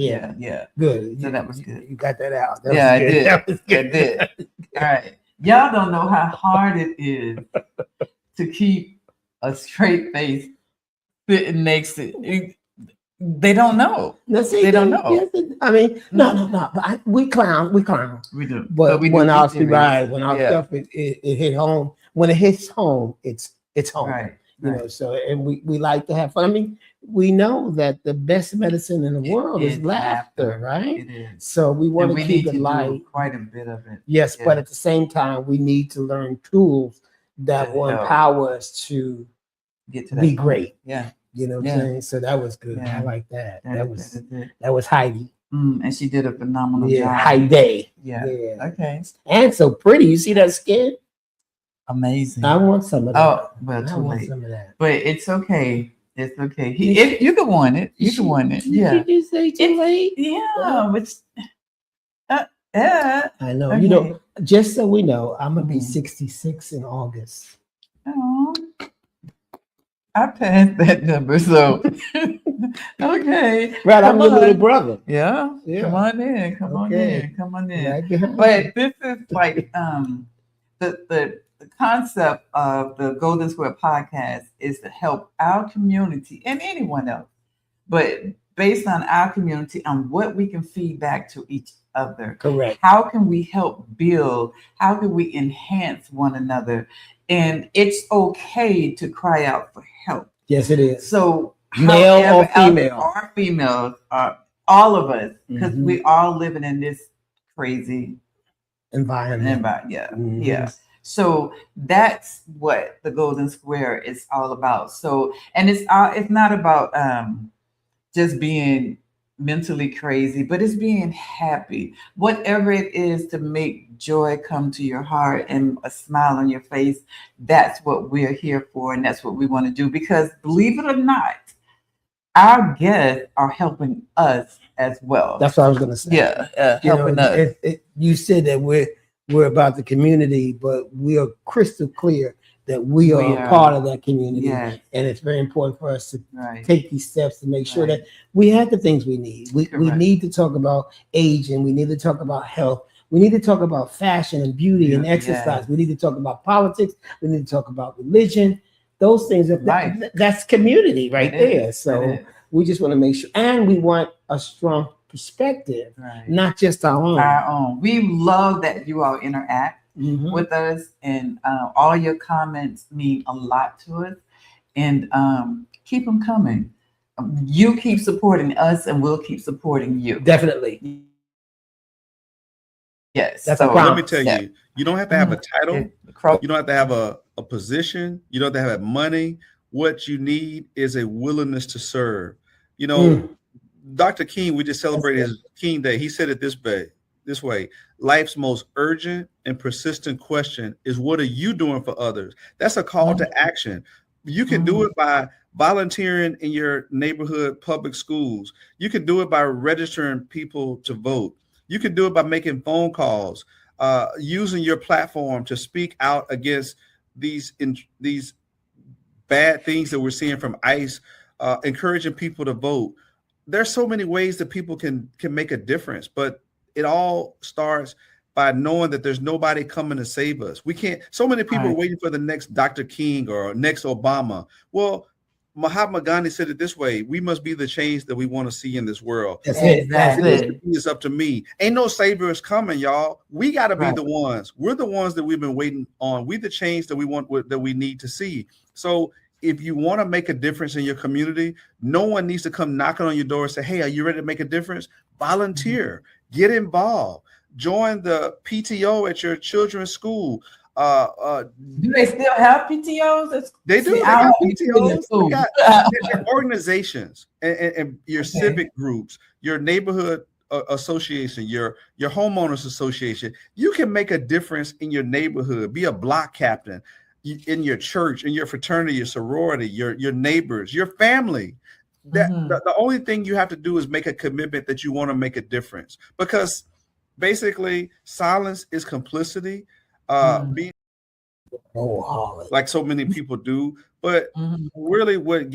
Speaker 3: Good.
Speaker 4: So that was good.
Speaker 3: You got that out.
Speaker 4: I did. That was good. I did. All right. Y'all don't know how hard it is to keep a straight face sitting next to. They don't know. They don't know.
Speaker 3: Yes, I mean, no. But we clown. We do. But
Speaker 4: we
Speaker 3: when our stuff it hit home. When it hits home, it's home.
Speaker 4: Right.
Speaker 3: So and we like to have fun. I mean, we know that the best medicine in the world is laughter, right?
Speaker 4: It is.
Speaker 3: So we want to keep it light.
Speaker 4: Quite a bit of it.
Speaker 3: Yes, but at the same time, we need to learn tools that will empower us to
Speaker 4: get to
Speaker 3: be great.
Speaker 4: Yeah.
Speaker 3: You know what I'm saying? So that was good.
Speaker 4: Yeah.
Speaker 3: I like that. That was Heidi.
Speaker 4: And she did a phenomenal job.
Speaker 3: Heidi.
Speaker 4: Yeah. Okay.
Speaker 3: And so pretty. You see that skin?
Speaker 4: Amazing.
Speaker 3: I want some of that.
Speaker 4: Oh, well, too late.
Speaker 3: Some of that.
Speaker 4: But it's okay. It's okay. You can want it. You can want it. Yeah.
Speaker 3: Did you say too late?
Speaker 4: Yeah.
Speaker 3: I know.
Speaker 4: Okay.
Speaker 3: Just so we know, I'm gonna be 66 in August.
Speaker 4: Oh. I passed that number, so okay.
Speaker 3: Right, I'm your little brother.
Speaker 4: Yeah. Come on in. Come on in. But this is like the concept of the Golden Square podcast is to help our community and anyone else, but based on our community on what we can feed back to each other.
Speaker 3: Correct.
Speaker 4: How can we help build? How can we enhance one another? And it's okay to cry out for help.
Speaker 3: Yes, it is.
Speaker 4: So
Speaker 3: male or female,
Speaker 4: or females, all of us, because we all living in this crazy
Speaker 3: environment.
Speaker 4: Yeah. So that's what the Golden Square is all about. So, and it's not about just being mentally crazy, but it's being happy. Whatever it is to make joy come to your heart and a smile on your face, that's what we're here for, and that's what we want to do. Because believe it or not, our guests are helping us as well.
Speaker 3: That's what I was going to say.
Speaker 4: Yeah, helping us.
Speaker 3: You said that we're about the community, but we are crystal clear that we are a part of that community.
Speaker 4: Yes.
Speaker 3: And it's very important for us to take these steps to make sure that we have the things we need. We need to talk about aging. We need to talk about health. We need to talk about fashion and beauty and exercise. We need to talk about politics. We need to talk about religion. Those things, that's community right there. So we just want to make sure. And we want a strong perspective,
Speaker 4: Right.
Speaker 3: not just our own.
Speaker 4: Our own. We love that you all interact
Speaker 3: Mhm.
Speaker 4: with us, and all your comments mean a lot to us. And keep them coming. You keep supporting us, and we'll keep supporting you.
Speaker 3: Definitely.
Speaker 4: Yes.
Speaker 3: That's
Speaker 4: so
Speaker 3: a
Speaker 6: Let me
Speaker 3: promise.
Speaker 6: tell
Speaker 4: Yeah.
Speaker 6: you, you don't have to have a title.
Speaker 4: Cro-
Speaker 6: You don't have to have a position. You don't have to have money. What you need is a willingness to serve. You know, Dr. King, we just celebrated his King Day. He said it this way, life's most urgent and persistent question is, what are you doing for others? That's a call to action. You can do it by volunteering in your neighborhood public schools. You can do it by registering people to vote. You can do it by making phone calls, using your platform to speak out against these bad things that we're seeing from ICE, encouraging people to vote. There's so many ways that people can make a difference, but it all starts by knowing that there's nobody coming to save us. We can't. So many people are waiting for the next Dr. King or next Obama. Well, Mahatma Gandhi said it this way: we must be the change that we want to see in this world.
Speaker 3: That's it. That's
Speaker 4: Exactly.
Speaker 3: it.
Speaker 6: It's up to me. Ain't no savior is coming, y'all. We got to be
Speaker 4: Right.
Speaker 6: the ones. We're the ones that we've been waiting on. We the change that we want, that we need to see. So if you want to make a difference in your community, no one needs to come knocking on your door and say, hey, are you ready to make a difference? Volunteer, get involved, join the PTO at your children's school.
Speaker 4: Do they still have PTOs?
Speaker 6: They do.
Speaker 4: See,
Speaker 6: They
Speaker 4: I
Speaker 6: got
Speaker 4: don't
Speaker 6: PTOs.
Speaker 4: see
Speaker 6: They got they're organizations and your
Speaker 4: Okay.
Speaker 6: civic groups, your neighborhood association, your homeowners association. You can make a difference in your neighborhood. Be a block captain in your church, in your fraternity, your sorority, your neighbors, your family. That the only thing you have to do is make a commitment that you want to make a difference, because basically silence is complicity. Being like so many people do, but really what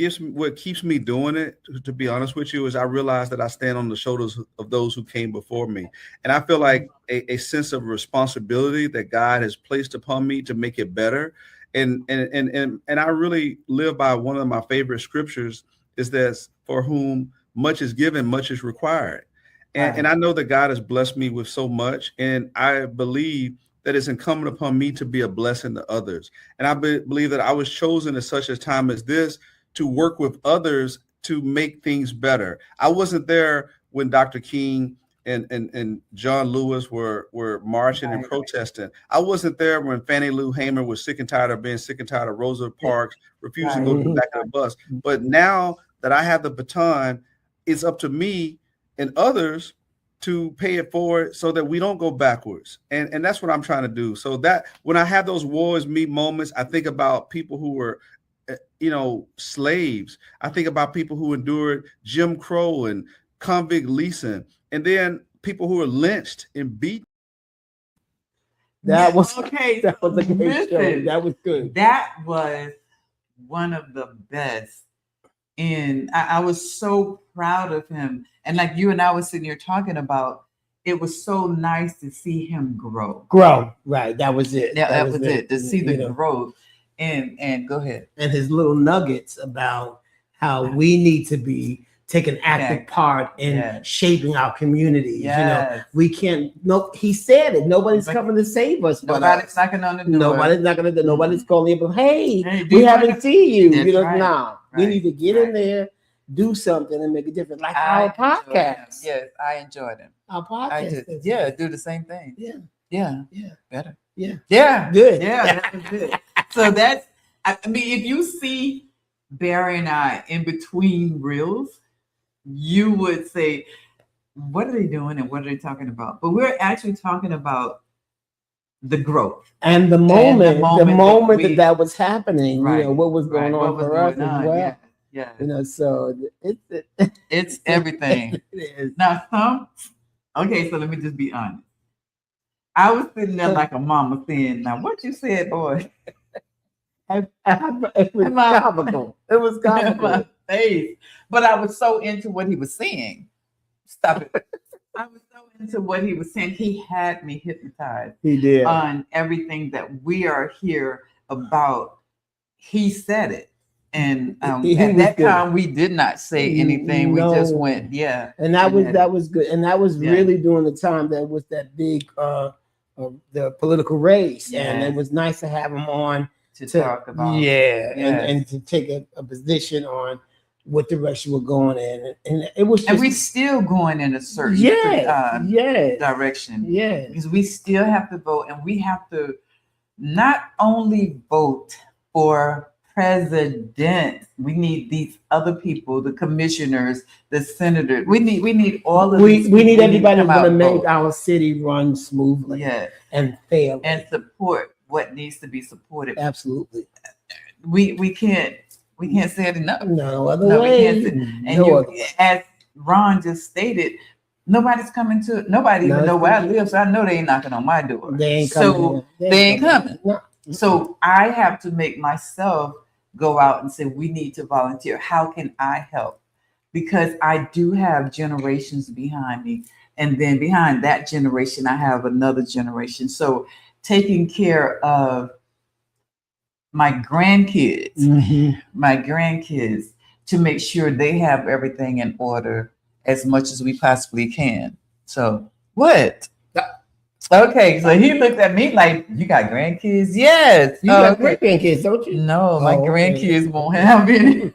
Speaker 6: keeps me doing it, to be honest with you, is I realize that I stand on the shoulders of those who came before me, and I feel like a sense of responsibility that God has placed upon me to make it better. And I really live by one of my favorite scriptures, is that for whom much is given, much is required. And I know that God has blessed me with so much, and I believe that it's incumbent upon me to be a blessing to others. And I believe that I was chosen at such a time as this to work with others to make things better. I wasn't there when Dr. King and John Lewis were marching and protesting. I wasn't there when Fannie Lou Hamer was sick and tired of being sick and tired of Rosa Parks refusing to go to the back of the bus. But now that I have the baton, it's up to me and others to pay it forward so that we don't go backwards. And that's what I'm trying to do. So that when I have those wars me moments, I think about people who were, slaves. I think about people who endured Jim Crow and convict leasing, and then people who were lynched and beaten.
Speaker 3: That was
Speaker 4: okay.
Speaker 3: That was a great show. That was good.
Speaker 4: That was one of the best. And I was so proud of him. And like you and I was sitting here talking about, it was so nice to see him grow.
Speaker 3: Right. That was it.
Speaker 4: Yeah, that was it. To see the growth. And go ahead.
Speaker 3: And his little nuggets about how we need to be taking active part in shaping our communities.
Speaker 4: Yes.
Speaker 3: We can't. No, he said it. Nobody's coming to save us.
Speaker 4: Nobody's knocking on the door.
Speaker 3: Nobody's not gonna. Nobody's calling you. Hey,
Speaker 4: do
Speaker 3: we
Speaker 4: you
Speaker 3: haven't seen you.
Speaker 4: That's right.
Speaker 3: Nah. We need to get in there, do something, and make a difference. Like our podcast.
Speaker 4: Yes, I enjoyed it.
Speaker 3: Our podcast.
Speaker 4: Yeah, do the same thing. Yeah. Better.
Speaker 3: Yeah. Good.
Speaker 4: Yeah, that was good. So that's. I mean, if you see Barry and I in between reels, you would say, what are they doing and what are they talking about? But we're actually talking about the growth
Speaker 3: and the moment that was happening.
Speaker 4: Right,
Speaker 3: what was going on for us as well.
Speaker 4: Yeah.
Speaker 3: So
Speaker 4: it's everything.
Speaker 3: It is.
Speaker 4: Now, okay, so let me just be honest. I was sitting there like a mama saying, now what you said, boy.
Speaker 3: It was comical. It was comical.
Speaker 4: Face. But I was so into what he was saying. Stop it. I was so into what he was saying. He had me hypnotized.
Speaker 3: He did.
Speaker 4: On everything that we are here about. He said it. And
Speaker 3: He
Speaker 4: at
Speaker 3: was
Speaker 4: that
Speaker 3: good.
Speaker 4: time, we did not say anything. We just
Speaker 3: No.
Speaker 4: went, yeah.
Speaker 3: And that was good. And that was
Speaker 4: Yeah.
Speaker 3: really during the time that was that big the political race. And it
Speaker 4: Yes.
Speaker 3: was nice to have him on
Speaker 4: to talk about.
Speaker 3: yeah,
Speaker 4: Yes.
Speaker 3: and to take a position on what direction we're going in. And it was just,
Speaker 4: And we still going in a certain direction.
Speaker 3: Yeah.
Speaker 4: Because we still have to vote, and we have to not only vote for president. We need these other people, the commissioners, the senators. We need all of these.
Speaker 3: We need
Speaker 4: people
Speaker 3: everybody
Speaker 4: to come
Speaker 3: to
Speaker 4: out and
Speaker 3: make
Speaker 4: vote.
Speaker 3: our city run smoothly.
Speaker 4: Yeah.
Speaker 3: And fair.
Speaker 4: And support what needs to be supported.
Speaker 3: Absolutely.
Speaker 4: We can't say it enough.
Speaker 3: No other
Speaker 4: No,
Speaker 3: way.
Speaker 4: we can't say, and
Speaker 3: No
Speaker 4: you,
Speaker 3: other way.
Speaker 4: as Ron just stated, nobody even know where I live, so I know they ain't knocking on my door.
Speaker 3: They ain't
Speaker 4: So
Speaker 3: coming.
Speaker 4: they ain't coming.
Speaker 3: No.
Speaker 4: So I have to make myself go out and say, we need to volunteer. How can I help? Because I do have generations behind me. And then behind that generation, I have another generation. So taking care of my grandkids, to make sure they have everything in order as much as we possibly can. So what? Okay, so he looked at me like, you got grandkids? Yes.
Speaker 3: You got great grandkids, don't you?
Speaker 4: No, my grandkids won't have any.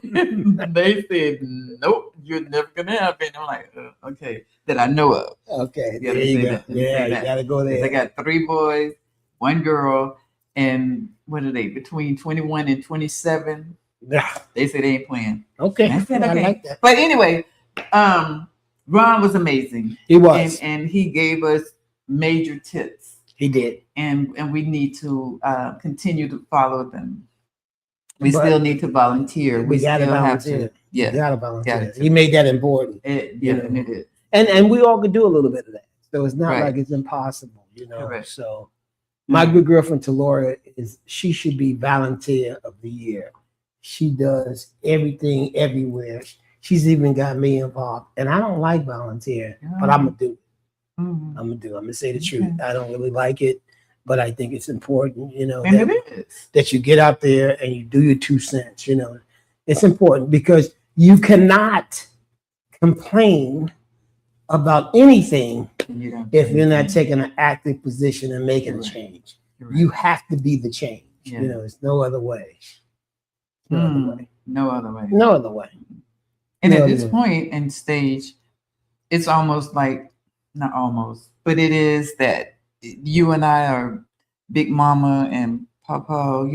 Speaker 4: They said, nope, you're never gonna have any. I'm like, okay, that I know of.
Speaker 3: Okay,
Speaker 4: You
Speaker 3: there you go.
Speaker 4: that.
Speaker 3: Yeah, you gotta go there.
Speaker 4: They got 3 boys, 1 girl, and what are they? Between 21 and 27.
Speaker 3: Yeah.
Speaker 4: They said they ain't playing.
Speaker 3: Okay,
Speaker 4: I said, okay.
Speaker 3: I like that.
Speaker 4: But anyway, Ron was amazing.
Speaker 3: He was.
Speaker 4: And he gave us major tips.
Speaker 3: He did.
Speaker 4: And we need to continue to follow them. We still need to volunteer.
Speaker 3: We gotta
Speaker 4: still
Speaker 3: volunteer.
Speaker 4: have to. Yeah.
Speaker 3: We gotta volunteer. He made that important.
Speaker 4: It is.
Speaker 3: And we all could do a little bit of that. So it's not
Speaker 4: Right.
Speaker 3: like it's impossible,
Speaker 4: Correct.
Speaker 3: So my good girlfriend Talora she should be volunteer of the year. She does everything everywhere. She's even got me involved. And I don't like volunteering, but I'm gonna do it.
Speaker 4: Mhm.
Speaker 3: I'm gonna say the truth. I don't really like it, but I think it's important,
Speaker 4: And
Speaker 3: that,
Speaker 4: it is.
Speaker 3: that you get out there and you do your 2 cents. It's important because you cannot complain about anything if you're not taking an active position and making a change. You have to be the change.
Speaker 4: Yeah.
Speaker 3: It's no other way.
Speaker 4: No other way.
Speaker 3: No other way.
Speaker 4: And
Speaker 3: No
Speaker 4: at
Speaker 3: other
Speaker 4: this
Speaker 3: way.
Speaker 4: point in stage, it's almost like, not almost, but it is that you and I are Big Mama and Papa,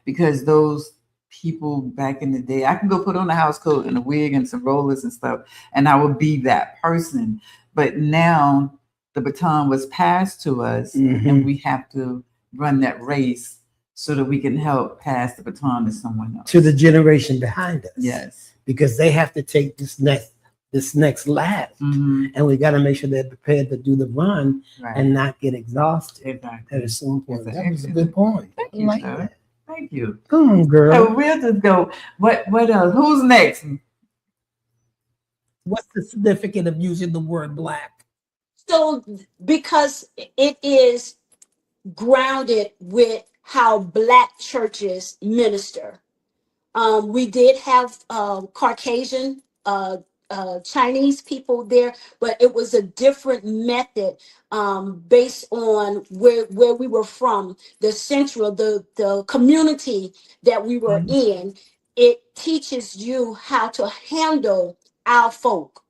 Speaker 4: because those people back in the day, I can go put on a house coat and a wig and some rollers and stuff, and I would be that person. But now the baton was passed to us, and we have to run that race so that we can help pass the baton to someone else.
Speaker 3: To the generation behind us.
Speaker 4: Yes.
Speaker 3: Because they have to take this next lap. And we got to make sure they're prepared to do the run
Speaker 4: Right.
Speaker 3: and not get exhausted.
Speaker 4: Exactly.
Speaker 3: That is so important.
Speaker 4: Exactly.
Speaker 3: That was a good point.
Speaker 4: Thank
Speaker 3: I
Speaker 4: you,
Speaker 3: like
Speaker 4: sir.
Speaker 3: that.
Speaker 4: Thank you.
Speaker 3: Come on, girl.
Speaker 4: So we'll just go. What else? Who's next?
Speaker 3: What's the significance of using the word Black?
Speaker 7: So, because it is grounded with how Black churches minister. We did have Caucasian, Chinese people there, but it was a different method based on where we were from, the central, the community that we were in. It teaches you how to handle our folk.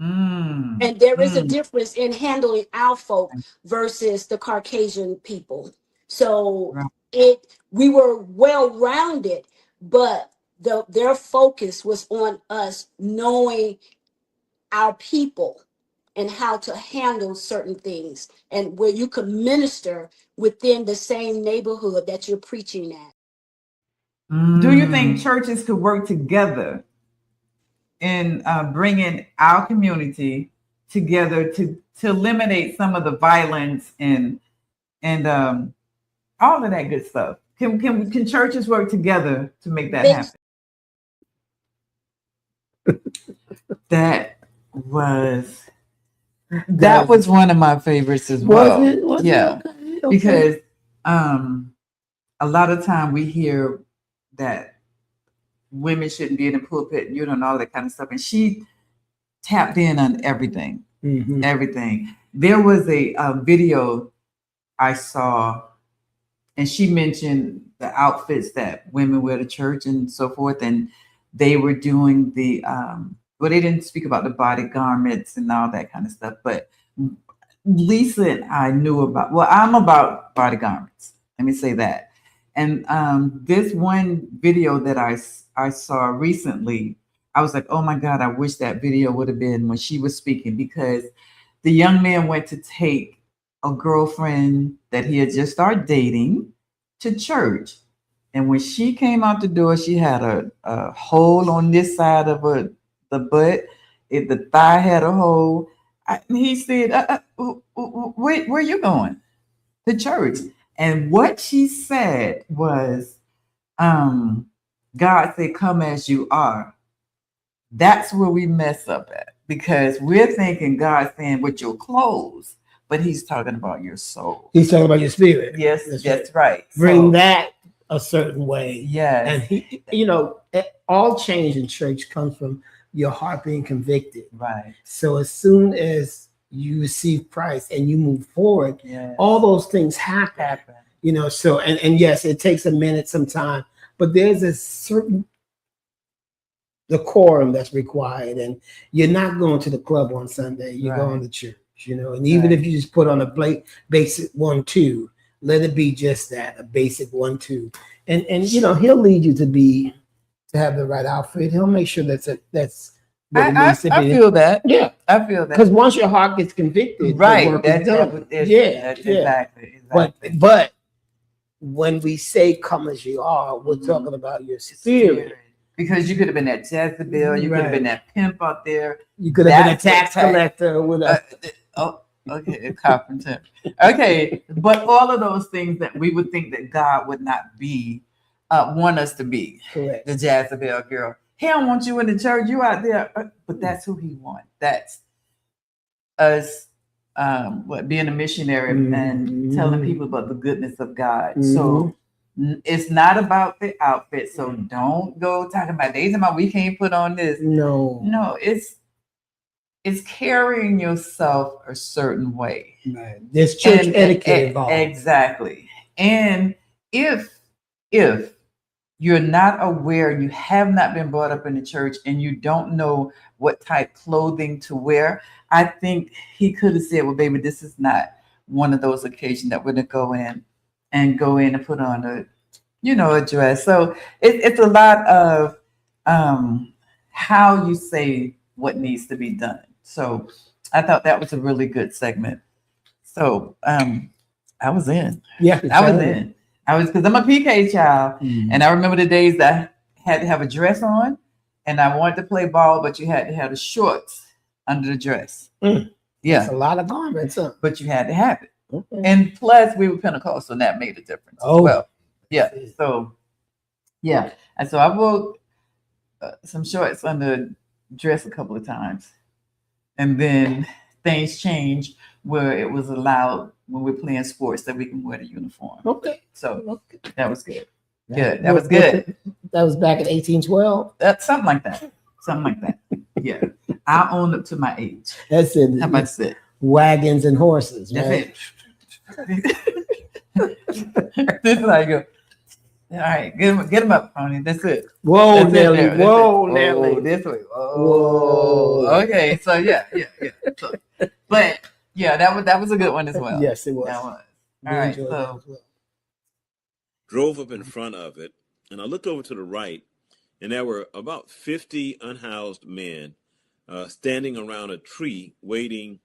Speaker 7: And there is a difference in handling our folk versus the Caucasian people. So we were well-rounded, but their focus was on us knowing our people and how to handle certain things, and where you could minister within the same neighborhood that you're preaching at.
Speaker 4: Do you think churches could work together in bringing our community together to eliminate some of the violence and all of that good stuff? Can churches work together to make that happen? That was one of my favorites as well.
Speaker 3: Was
Speaker 4: yeah,
Speaker 3: it? Okay.
Speaker 4: Because a lot of time we hear that women shouldn't be in the pulpit, and all that kind of stuff. And she tapped in on everything, everything. There was a video I saw, and she mentioned the outfits that women wear to church and so forth. And they were doing the, well, they didn't speak about the body garments and all that kind of stuff. But Lisa and I knew about, well, I'm about body garments. Let me say that. And this one video that I saw recently, I was like, oh my God, I wish that video would have been when she was speaking, because the young man went to take a girlfriend that he had just started dating to church. And when she came out the door, she had a hole on this side of the butt. The thigh had a hole. And he said, where are you going? To church. And what she said was, God said, come as you are. That's where we mess up at, because we're thinking God's saying with your clothes, but he's talking about your soul.
Speaker 3: He's talking about your spirit.
Speaker 4: Yes, that's right.
Speaker 3: Bring that a certain way.
Speaker 4: Yes.
Speaker 3: And he, all change in church comes from your heart being convicted.
Speaker 4: Right.
Speaker 3: So as soon as you receive Christ and you move forward, all those things happen. So, and yes, it takes a minute, some time, but there's a certain decorum that's required, and you're not going to the club on Sunday, you're going to church, and even if you just put on a basic 1-2, let it be just that, a basic 1-2, and he'll lead you to have the right outfit. He'll make sure that's
Speaker 4: I feel that. Yeah, I feel that.
Speaker 3: Because once your heart gets convicted,
Speaker 4: right?
Speaker 3: That's
Speaker 4: exactly.
Speaker 3: But when we say "come as you are," we're talking about your spirit.
Speaker 4: Because you could have been that Jezebel, you could have been that pimp out there.
Speaker 3: You could have been a tax collector with a
Speaker 4: a carpenter. Okay, but all of those things that we would think that God would not want us to be.
Speaker 3: Correct.
Speaker 4: The Jezebel girl. He don't want you in the church. You out there, but that's who he wants. That's us. Being a missionary and telling people about the goodness of God. So it's not about the outfit. So don't go talking about days and we can't put on this. No, it's carrying yourself a certain way.
Speaker 3: Right. There's church etiquette involved.
Speaker 4: Exactly. And if you're not aware, you have not been brought up in the church, and you don't know what type clothing to wear, I think he could have said, well, baby, this is not one of those occasions that we're going to go in and put on a dress. So it's a lot of how you say what needs to be done. So I thought that was a really good segment. So I was in. Yeah, I was in. Because I'm a PK child, and I remember the days that I had to have a dress on, and I wanted to play ball, but you had to have the shorts under the dress. Yeah,
Speaker 3: that's a lot of garments, huh?
Speaker 4: But you had to have it. Okay. And plus, we were Pentecostal, and that made a difference as well. Yeah. So, yeah, and so I wore some shorts under dress a couple of times, and then things changed where it was allowed when we're playing sports that we can wear the uniform. Okay. So that was good. Good. That was good.
Speaker 3: That was back in 1812?
Speaker 4: Something like that. Something like that. Yeah. I own up to my age.
Speaker 3: That's it.
Speaker 4: How about that?
Speaker 3: Wagons and horses. Right?
Speaker 4: That's it. This is how you go. All right. Get him up, Pony. That's it.
Speaker 3: Whoa,
Speaker 4: That's
Speaker 3: Nelly.
Speaker 4: It
Speaker 3: Whoa,
Speaker 4: it.
Speaker 3: Nelly.
Speaker 4: Oh, this way. Whoa. Okay. So yeah. So, but yeah, that was a good one as well.
Speaker 3: Yes, it was.
Speaker 4: That was. All right. So
Speaker 8: drove up in front of it, and I looked over to the right, and there were about 50 unhoused men standing around a tree waiting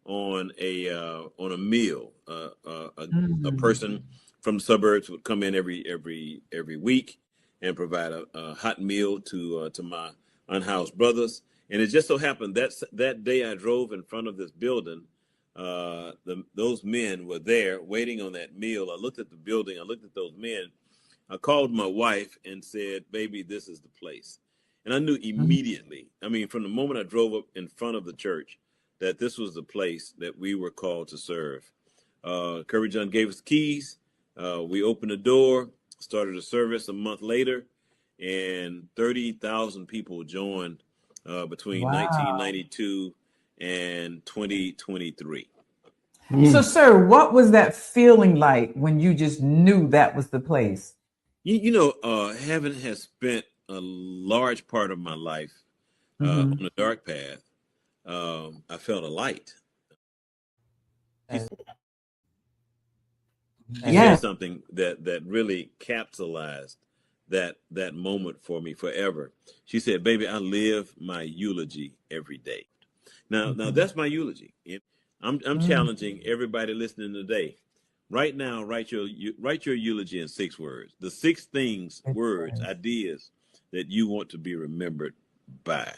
Speaker 8: on a meal. A person from the suburbs would come in every week and provide a hot meal to my unhoused brothers. And it just so happened that day I drove in front of this building, those men were there waiting on that meal. I looked at the building, I looked at those men. I called my wife and said, baby, this is the place. And I knew immediately, from the moment I drove up in front of the church, that this was the place that we were called to serve. Curry John gave us keys. We opened the door, started a service a month later, and 30,000 people joined between
Speaker 4: Wow.
Speaker 8: 1992 and 2023.
Speaker 4: So, sir, what was that feeling like when you just knew that was the place?
Speaker 8: Heaven has spent a large part of my life
Speaker 4: Mhm.
Speaker 8: on a dark path. I felt a light. She
Speaker 4: Yes.
Speaker 8: said something that really capsulized that moment for me forever. She said, "Baby, I live my eulogy every day." Now that's my eulogy. I'm challenging everybody listening today. Right now, write your eulogy in 6 words. The 6 things, words, ideas that you want to be remembered by,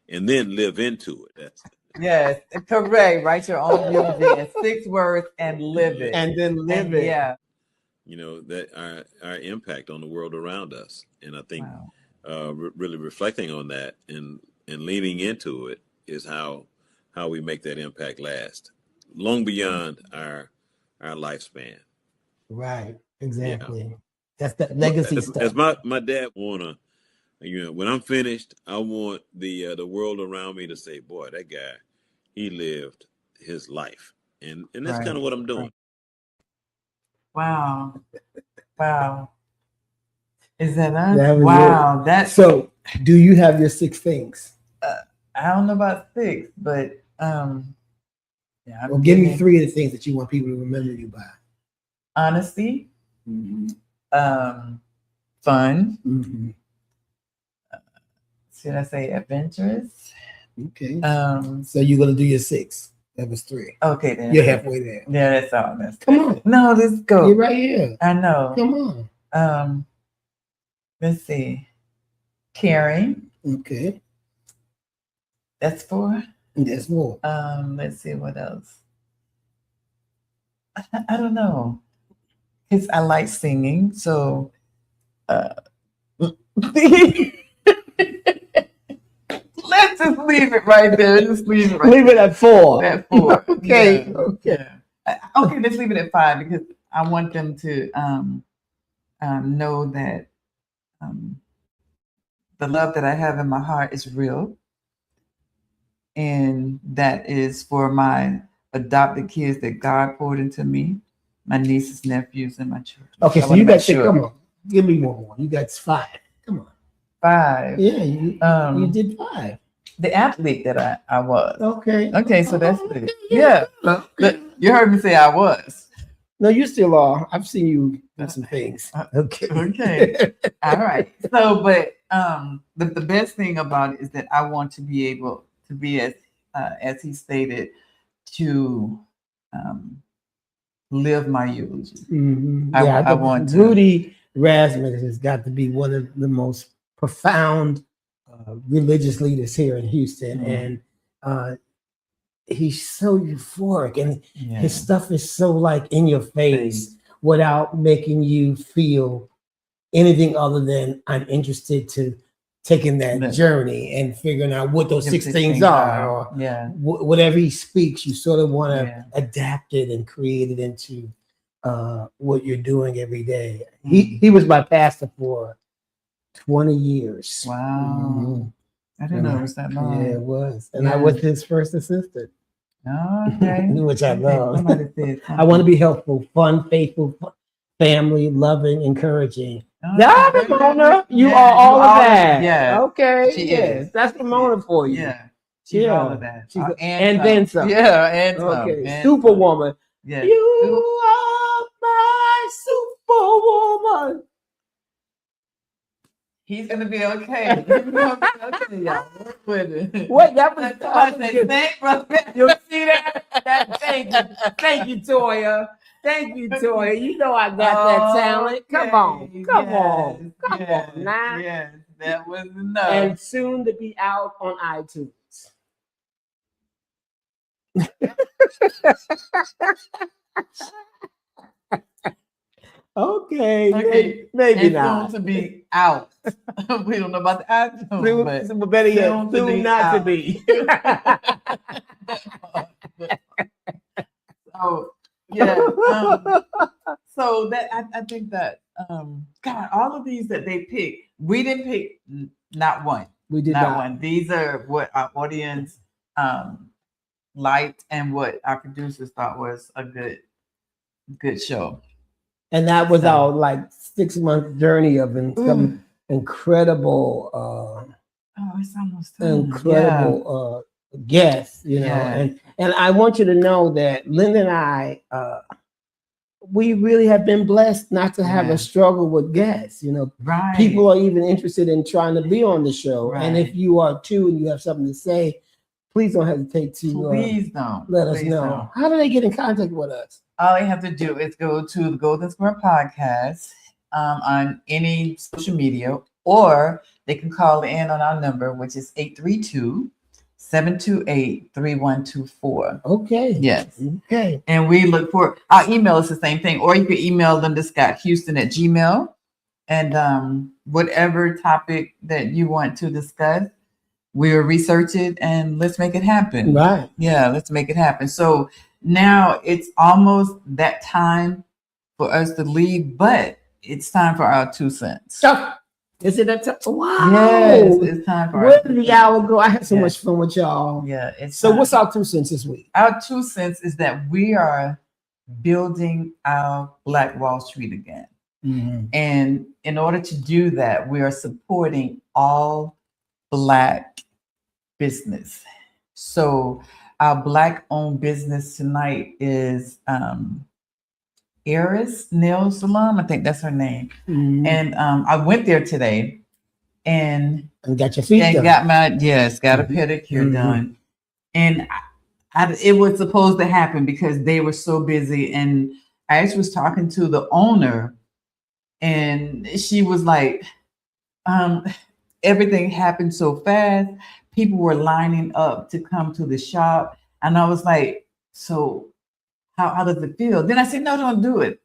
Speaker 8: and then live into it.
Speaker 4: Yes, correct. Write your own eulogy in 6 words and live it.
Speaker 3: And then live it.
Speaker 4: Yeah.
Speaker 8: That our impact on the world around us, and I think
Speaker 4: Wow.
Speaker 8: really reflecting on that and leaning into it is how we make that impact last long beyond our lifespan.
Speaker 3: Right. Exactly. That's that legacy stuff.
Speaker 8: As my dad wanna, when I'm finished, I want the world around me to say, "Boy, that guy, he lived his life," and that's kind of what I'm doing.
Speaker 4: Wow. Wow. Is that us?
Speaker 3: That was
Speaker 4: Wow.
Speaker 3: it.
Speaker 4: That's
Speaker 3: So, do you have your 6 things?
Speaker 4: I don't know about 6, but yeah.
Speaker 3: Well, give me 3 of the things that you want people to remember you by.
Speaker 4: Honesty,
Speaker 3: Mm-hmm.
Speaker 4: fun.
Speaker 3: Mm-hmm.
Speaker 4: Should I say adventurous?
Speaker 3: Okay.
Speaker 4: So
Speaker 3: you're gonna do your 6. That was 3.
Speaker 4: Okay, then.
Speaker 3: You're halfway there.
Speaker 4: Yeah, that's all.
Speaker 3: Come on.
Speaker 4: No, let's go.
Speaker 3: You're right here.
Speaker 4: I know.
Speaker 3: Come
Speaker 4: on. Let's see. Caring.
Speaker 3: Okay.
Speaker 4: That's 4.
Speaker 3: That's 4.
Speaker 4: Let's see what else. I don't know. Because I like singing, so let's just leave it right there. Just leave it right
Speaker 3: Leave it at 4.
Speaker 4: At 4.
Speaker 3: Okay.
Speaker 4: Yeah.
Speaker 3: Okay.
Speaker 4: Okay, let's leave it at 5 because I want them to know that the love that I have in my heart is real. And that is for my adopted kids that God poured into me, my nieces, nephews, and my children.
Speaker 3: Okay, so you got 6. Come on. Give me one more. You got 5. Come on.
Speaker 4: 5.
Speaker 3: Yeah, you did 5.
Speaker 4: The athlete that I was.
Speaker 3: Okay.
Speaker 4: Okay, so that's it. Yeah.
Speaker 3: Okay.
Speaker 4: You heard me say I was.
Speaker 3: No, you still are. I've seen you do some things. Okay.
Speaker 4: Okay. All right. So, but the best thing about it is that I want to be able to be as he stated, to live my eulogy.
Speaker 3: Mm-hmm.
Speaker 4: I want to.
Speaker 3: Rudy Rasmus has got to be one of the most profound religious leaders here in Houston, and he's so euphoric, and his stuff is so like in your face without making you feel anything other than I'm interested to taking that journey and figuring out what those 6 things are, or whatever he speaks, you sort of want to adapt it and create it into what you're doing every day. He was my pastor for 20 years.
Speaker 4: Wow.
Speaker 3: Mm-hmm.
Speaker 4: I didn't know it was that long.
Speaker 3: Yeah, it was. And I was his first assistant.
Speaker 4: Okay.
Speaker 3: Which I love. I want to be helpful, fun, faithful, family, loving, encouraging. Now, Ramona, you are all of that.
Speaker 4: Yeah.
Speaker 3: Okay.
Speaker 4: She
Speaker 3: is. That's Ramona for you.
Speaker 4: Yeah. She's all of that.
Speaker 3: And then some.
Speaker 4: Yeah. And
Speaker 3: okay.
Speaker 4: And
Speaker 3: Superwoman.
Speaker 4: Yeah.
Speaker 3: You are my superwoman.
Speaker 4: He's gonna be okay. Okay, y'all. Work with it.
Speaker 3: What? That was.
Speaker 4: You
Speaker 3: see that? Thank you, Toya. Thank you, Toya. You know I got that talent. Come on. Come on now.
Speaker 4: Yes, that was enough.
Speaker 3: And soon to be out on iTunes. Okay. Maybe
Speaker 4: and
Speaker 3: not.
Speaker 4: Soon to be out. We don't know about the iTunes,
Speaker 3: but better yet, soon not to be.
Speaker 4: So yeah. So that I think that God, all of these that they pick, we didn't pick not one.
Speaker 3: We did
Speaker 4: not
Speaker 3: not.
Speaker 4: one. These are what our audience liked and what our producers thought was a good show.
Speaker 3: And that was
Speaker 4: So-
Speaker 3: our like 6-month journey of some incredible,
Speaker 4: Oh, it's almost time.
Speaker 3: incredible guests, you know.
Speaker 4: Yeah.
Speaker 3: And I want you to know that Linda and I, we really have been blessed not to have
Speaker 4: Yeah.
Speaker 3: a struggle with guests. You know,
Speaker 4: Right.
Speaker 3: people are even interested in trying to be on the show. And
Speaker 4: Right.
Speaker 3: if you are too, and you have something to say, please don't hesitate to
Speaker 4: Please don't.
Speaker 3: let us
Speaker 4: Please
Speaker 3: know.
Speaker 4: don't.
Speaker 3: How do they get in contact with us?
Speaker 4: All they have to do is go to the Golden Square Podcast on any social media, or they can call in on our number, which is 832-728-3124.
Speaker 3: Okay.
Speaker 4: Yes.
Speaker 3: Okay.
Speaker 4: And we look for our email is the same thing, or you can email Linda Scott Houston at Gmail. And whatever topic that you want to discuss, we'll research it and let's make it happen.
Speaker 3: Right.
Speaker 4: Yeah, let's make it happen. So now it's almost that time for us to leave, but it's time for our 2 cents.
Speaker 3: Oh, is it that time? Wow.
Speaker 4: Yes, it's time for
Speaker 3: Where did the hour go? I had so
Speaker 4: Yeah.
Speaker 3: much fun with y'all.
Speaker 4: Yeah, it's
Speaker 3: So
Speaker 4: time.
Speaker 3: what's our 2 cents this week?
Speaker 4: Our 2 cents is that we are building our Black Wall Street again. And in order to do that, we are supporting all Black business. So our Black-owned business tonight is Eris Nail Salon. I think that's her name. And I went there today and
Speaker 3: got your feet done.
Speaker 4: got a pedicure done. And it was supposed to happen because they were so busy. And I actually was talking to the owner, and she was like, everything happened so fast. People were lining up to come to the shop. And I was like, so how does it feel? Then I said, no, don't do it.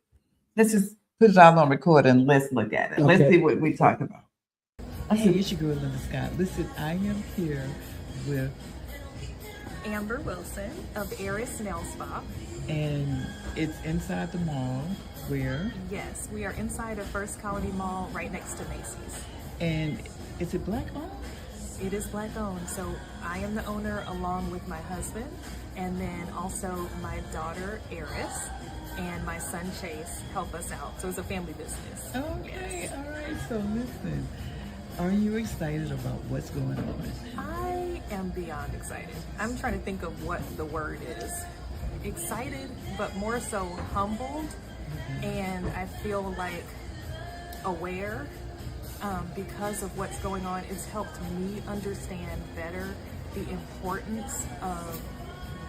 Speaker 4: Let's just put it all on record and let's look at it. Let's see what we talked about. I said, it's your girl, Linda Scott. Listen, I am here with
Speaker 9: Amber Wilson of Eris Nail Spa.
Speaker 4: and it's inside the mall where,
Speaker 9: Yes, we are inside of First Colony Mall right next to Macy's.
Speaker 4: and is it Black owned?
Speaker 9: It is Black owned, so I am the owner along with my husband, and then also my daughter Eris and my son Chase help us out. So it's a family business.
Speaker 4: Okay, all right. So listen, are you excited about what's going on?
Speaker 9: I am beyond excited. I'm trying to think of what the word is. Excited, but more so humbled, and I feel like aware. Because of what's going on, it's helped me understand better the importance of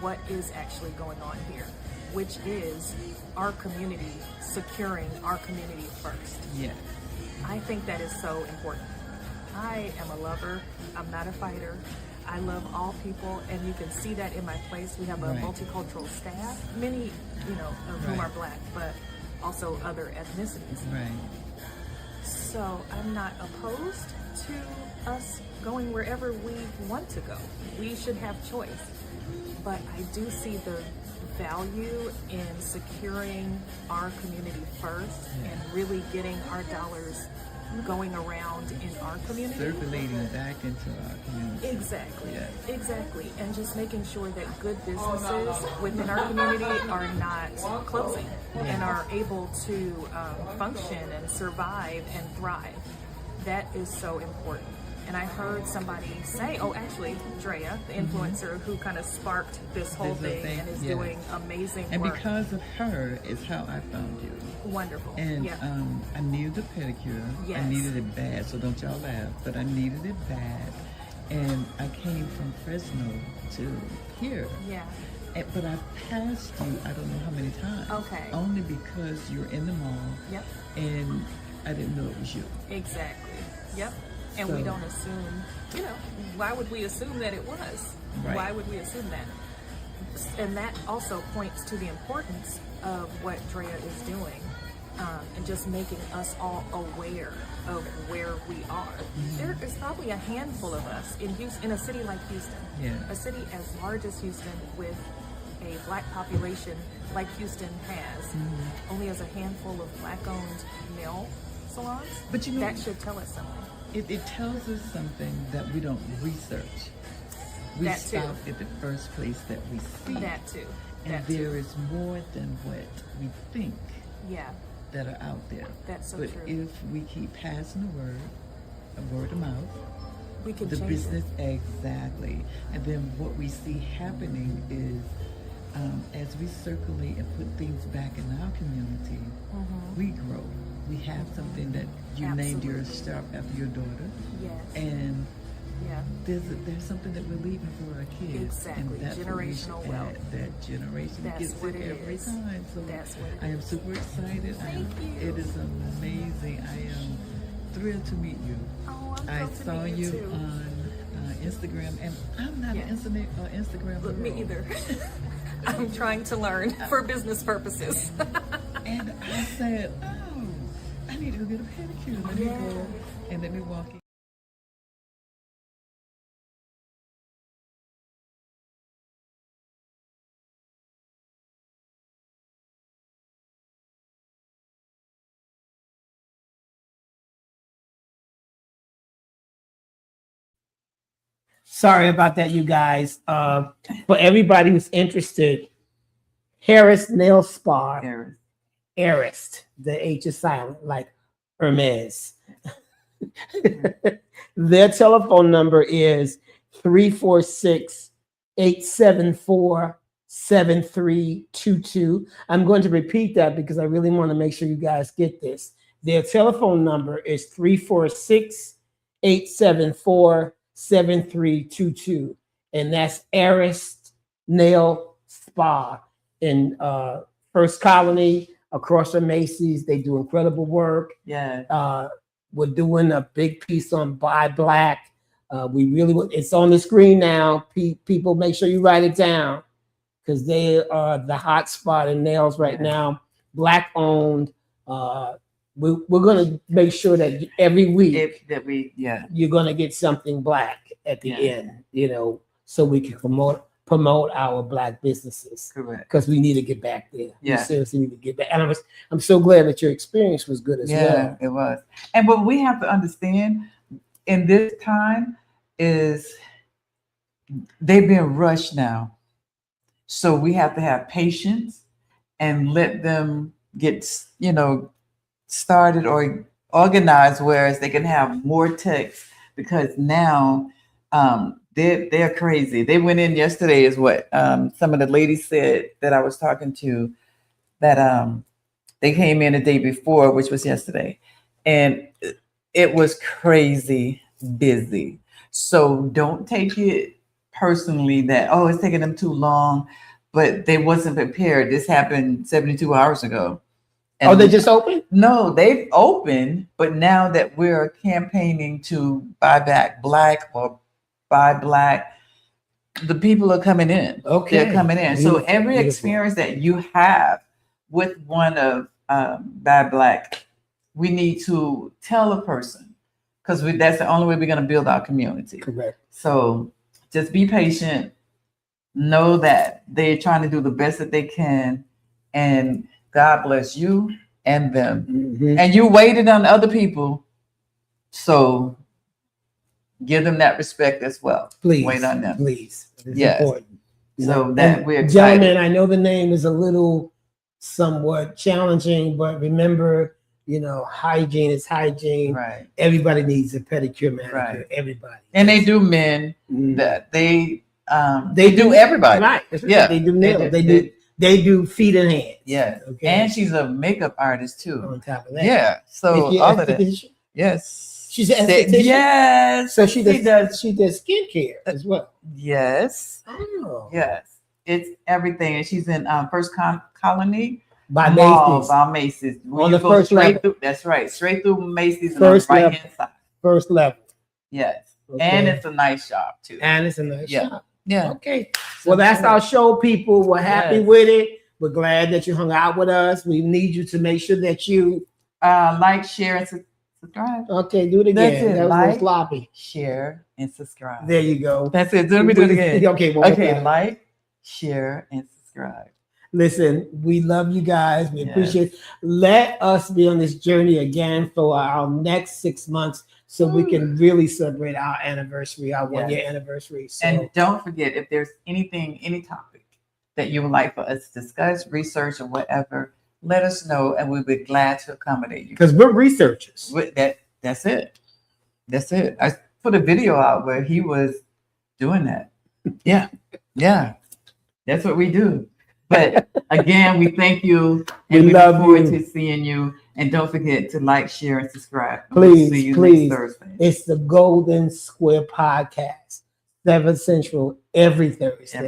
Speaker 9: what is actually going on here, which is our community, securing our community first.
Speaker 4: Yes.
Speaker 9: I think that is so important. I am a lover. I'm not a fighter. I love all people, and you can see that in my place. We have a
Speaker 4: Right.
Speaker 9: multicultural staff, many, of whom
Speaker 4: Right.
Speaker 9: are Black, but also other ethnicities.
Speaker 4: Right.
Speaker 9: So I'm not opposed to us going wherever we want to go. We should have choice. But I do see the value in securing our community first and really getting our dollars going around in our community.
Speaker 4: Circulating back into our community.
Speaker 9: Exactly.
Speaker 4: Yes.
Speaker 9: Exactly. And just making sure that good businesses within our community are not closing and are able to function and survive and thrive. That is so important. And I heard somebody say, actually, Drea, the influencer who kind of sparked this whole thing and is doing amazing
Speaker 4: And
Speaker 9: work.
Speaker 4: because of her is how I found you.
Speaker 9: Wonderful.
Speaker 4: And
Speaker 9: yeah.
Speaker 4: I needed the pedicure.
Speaker 9: Yes.
Speaker 4: I needed it bad, so don't y'all laugh, but I needed it bad. And I came from Fresno to here.
Speaker 9: Yeah.
Speaker 4: But I passed you, I don't know how many times.
Speaker 9: Okay.
Speaker 4: Only because you're in the mall.
Speaker 9: Yep.
Speaker 4: And I didn't know it was you.
Speaker 9: Exactly. Yep. And we
Speaker 4: So-
Speaker 9: don't assume, why would we assume that it was?
Speaker 4: Right.
Speaker 9: Why would we assume that? And that also points to the importance of what Drea is doing and just making us all aware of where we are. There is probably a handful of us in Houston, in a city like Houston,
Speaker 4: Yeah.
Speaker 9: a city as large as Houston with a Black population like Houston has, only has a handful of Black-owned nail salons,
Speaker 4: But you know,
Speaker 9: that should tell us something.
Speaker 4: it tells us something that we don't research. We
Speaker 9: That too.
Speaker 4: stop at the first place that we see.
Speaker 9: That too.
Speaker 4: And
Speaker 9: That
Speaker 4: there
Speaker 9: too.
Speaker 4: is more than what we think
Speaker 9: Yeah,
Speaker 4: that are out there.
Speaker 9: that's so
Speaker 4: but
Speaker 9: true.
Speaker 4: if we keep passing a word of mouth,
Speaker 9: We can
Speaker 4: the
Speaker 9: change
Speaker 4: business,
Speaker 9: it.
Speaker 4: exactly. And then what we see happening is as we circulate and put things back in our community, we grow. We have something that you named your
Speaker 9: Absolutely.
Speaker 4: shop after your daughter.
Speaker 9: Yes.
Speaker 4: And
Speaker 9: Yeah.
Speaker 4: there's something that we're leaving for our kids.
Speaker 9: Exactly.
Speaker 4: And that's what we
Speaker 9: Generational
Speaker 4: should
Speaker 9: wealth.
Speaker 4: add. That generation
Speaker 9: That's
Speaker 4: gets
Speaker 9: what
Speaker 4: it
Speaker 9: it
Speaker 4: every
Speaker 9: is.
Speaker 4: time. So
Speaker 9: That's what it
Speaker 4: I am
Speaker 9: is.
Speaker 4: super excited.
Speaker 9: Thank you.
Speaker 4: It is amazing. I am thrilled to meet you.
Speaker 9: Oh, I'm
Speaker 4: I
Speaker 9: thrilled to
Speaker 4: saw
Speaker 9: meet
Speaker 4: you
Speaker 9: too.
Speaker 4: on Instagram, and I'm not
Speaker 9: Yes.
Speaker 4: an Instagram
Speaker 9: Look,
Speaker 4: girl.
Speaker 9: me either. I'm trying to learn for business purposes.
Speaker 4: And I said, oh, I need to go get a pedicure. Let me go and let me walk in.
Speaker 3: Sorry about that, you guys. For everybody who's interested, Harris Nail Spa,
Speaker 4: Harris.
Speaker 3: Arist. The H is silent, like Hermes. Their telephone number is 346-874-7322. I'm going to repeat that because I really want to make sure you guys get this. Their telephone number is 346-874-7322. And that's Arist Nail Spa in First Colony across from Macy's. They do incredible work.
Speaker 4: Yeah.
Speaker 3: We're doing a big piece on Buy Black. We really want, it's on the screen now. People, make sure you write it down because they are the hot spot in nails right now. Black owned. We're going to make sure that every week you're going to get something Black at the end, so we can promote our Black businesses.
Speaker 4: Correct.
Speaker 3: Because we need to get back there.
Speaker 4: Yeah.
Speaker 3: We seriously need to get back. And I'm so glad that your experience was good as well.
Speaker 4: Yeah, it was. And what we have to understand in this time is they've been rushed now. So we have to have patience and let them get, started or organized, whereas they can have more text, because now they're crazy. They went in yesterday is what some of the ladies said that I was talking to, that they came in the day before, which was yesterday, and it was crazy busy. So don't take it personally that, oh, it's taking them too long, but they wasn't prepared. This happened 72 hours ago. And
Speaker 3: they just opened?
Speaker 4: No, they've opened, but now that we're campaigning to buy back Black or buy Black, the people are coming in.
Speaker 3: Okay.
Speaker 4: They're coming in.
Speaker 3: Beautiful,
Speaker 4: So every
Speaker 3: beautiful.
Speaker 4: experience that you have with one of Buy Black, we need to tell a person, because that's the only way we're going to build our community.
Speaker 3: Correct.
Speaker 4: So just be patient. Know that they're trying to do the best that they can, and God bless you and them.
Speaker 3: Mm-hmm.
Speaker 4: And you waited on other people, so give them that respect as well.
Speaker 3: Please.
Speaker 4: Wait on them.
Speaker 3: Please. It's
Speaker 4: Yes.
Speaker 3: important.
Speaker 4: So that
Speaker 3: And
Speaker 4: we're excited.
Speaker 3: gentlemen, I know the name is a little somewhat challenging, but remember, hygiene is hygiene.
Speaker 4: Right.
Speaker 3: Everybody needs a pedicure, manicure.
Speaker 4: Right.
Speaker 3: Everybody.
Speaker 4: And they do men
Speaker 3: Mhm.
Speaker 4: that they do everybody.
Speaker 3: Right. That's right.
Speaker 4: Yeah.
Speaker 3: They do nails. They do feet and hands.
Speaker 4: Yeah.
Speaker 3: Okay.
Speaker 4: And she's a makeup artist too.
Speaker 3: On top of that.
Speaker 4: Yeah. So
Speaker 3: Is she
Speaker 4: all of that.
Speaker 3: esthetician?
Speaker 4: Yes.
Speaker 3: She's an esthetician?
Speaker 4: Yes.
Speaker 3: So she does skincare as well.
Speaker 4: Yes.
Speaker 3: Oh.
Speaker 4: Yes. It's everything. And she's in First Colony.
Speaker 3: By
Speaker 4: Mall,
Speaker 3: Macy's.
Speaker 4: by Macy's. When
Speaker 3: On
Speaker 4: you
Speaker 3: the
Speaker 4: go
Speaker 3: first
Speaker 4: straight
Speaker 3: level.
Speaker 4: through, that's right. Straight through Macy's
Speaker 3: First
Speaker 4: on the right
Speaker 3: level.
Speaker 4: hand side.
Speaker 3: First level.
Speaker 4: Yes.
Speaker 3: Okay.
Speaker 4: And it's a nice shop too.
Speaker 3: And it's a nice
Speaker 4: Yeah.
Speaker 3: shop.
Speaker 4: Yeah.
Speaker 3: Okay. Well, that's our show, people. We're happy
Speaker 4: Yes.
Speaker 3: with it. We're glad that you hung out with us. We need you to make sure that you
Speaker 4: Like, share, and subscribe.
Speaker 3: okay, do it again.
Speaker 4: That's it.
Speaker 3: That was a little
Speaker 4: Like,
Speaker 3: sloppy.
Speaker 4: Share, and subscribe.
Speaker 3: There you go.
Speaker 4: That's it. Let me do it again.
Speaker 3: Okay, one more
Speaker 4: Okay,
Speaker 3: time.
Speaker 4: like, share, and subscribe. subscribe.
Speaker 3: Listen, we love you guys. We
Speaker 4: Yes.
Speaker 3: appreciate it. Let us be on this journey again for our next 6 months so we can really celebrate our anniversary, our 1-year anniversary. So,
Speaker 4: And don't forget, if there's anything, any topic that you would like for us to discuss, research, or whatever, let us know, and we'll be glad to accommodate you.
Speaker 3: because we're researchers.
Speaker 4: That's it. That's it. I put a video out where he was doing that. Yeah. Yeah. That's what we do. But again, we thank you, and
Speaker 3: We
Speaker 4: we
Speaker 3: love
Speaker 4: look forward
Speaker 3: you.
Speaker 4: to seeing you. And don't forget to like, share, and subscribe. And
Speaker 3: Please,
Speaker 4: we'll see you
Speaker 3: please.
Speaker 4: next Thursday.
Speaker 3: It's the Golden Square Podcast, 7 Central, every Thursday.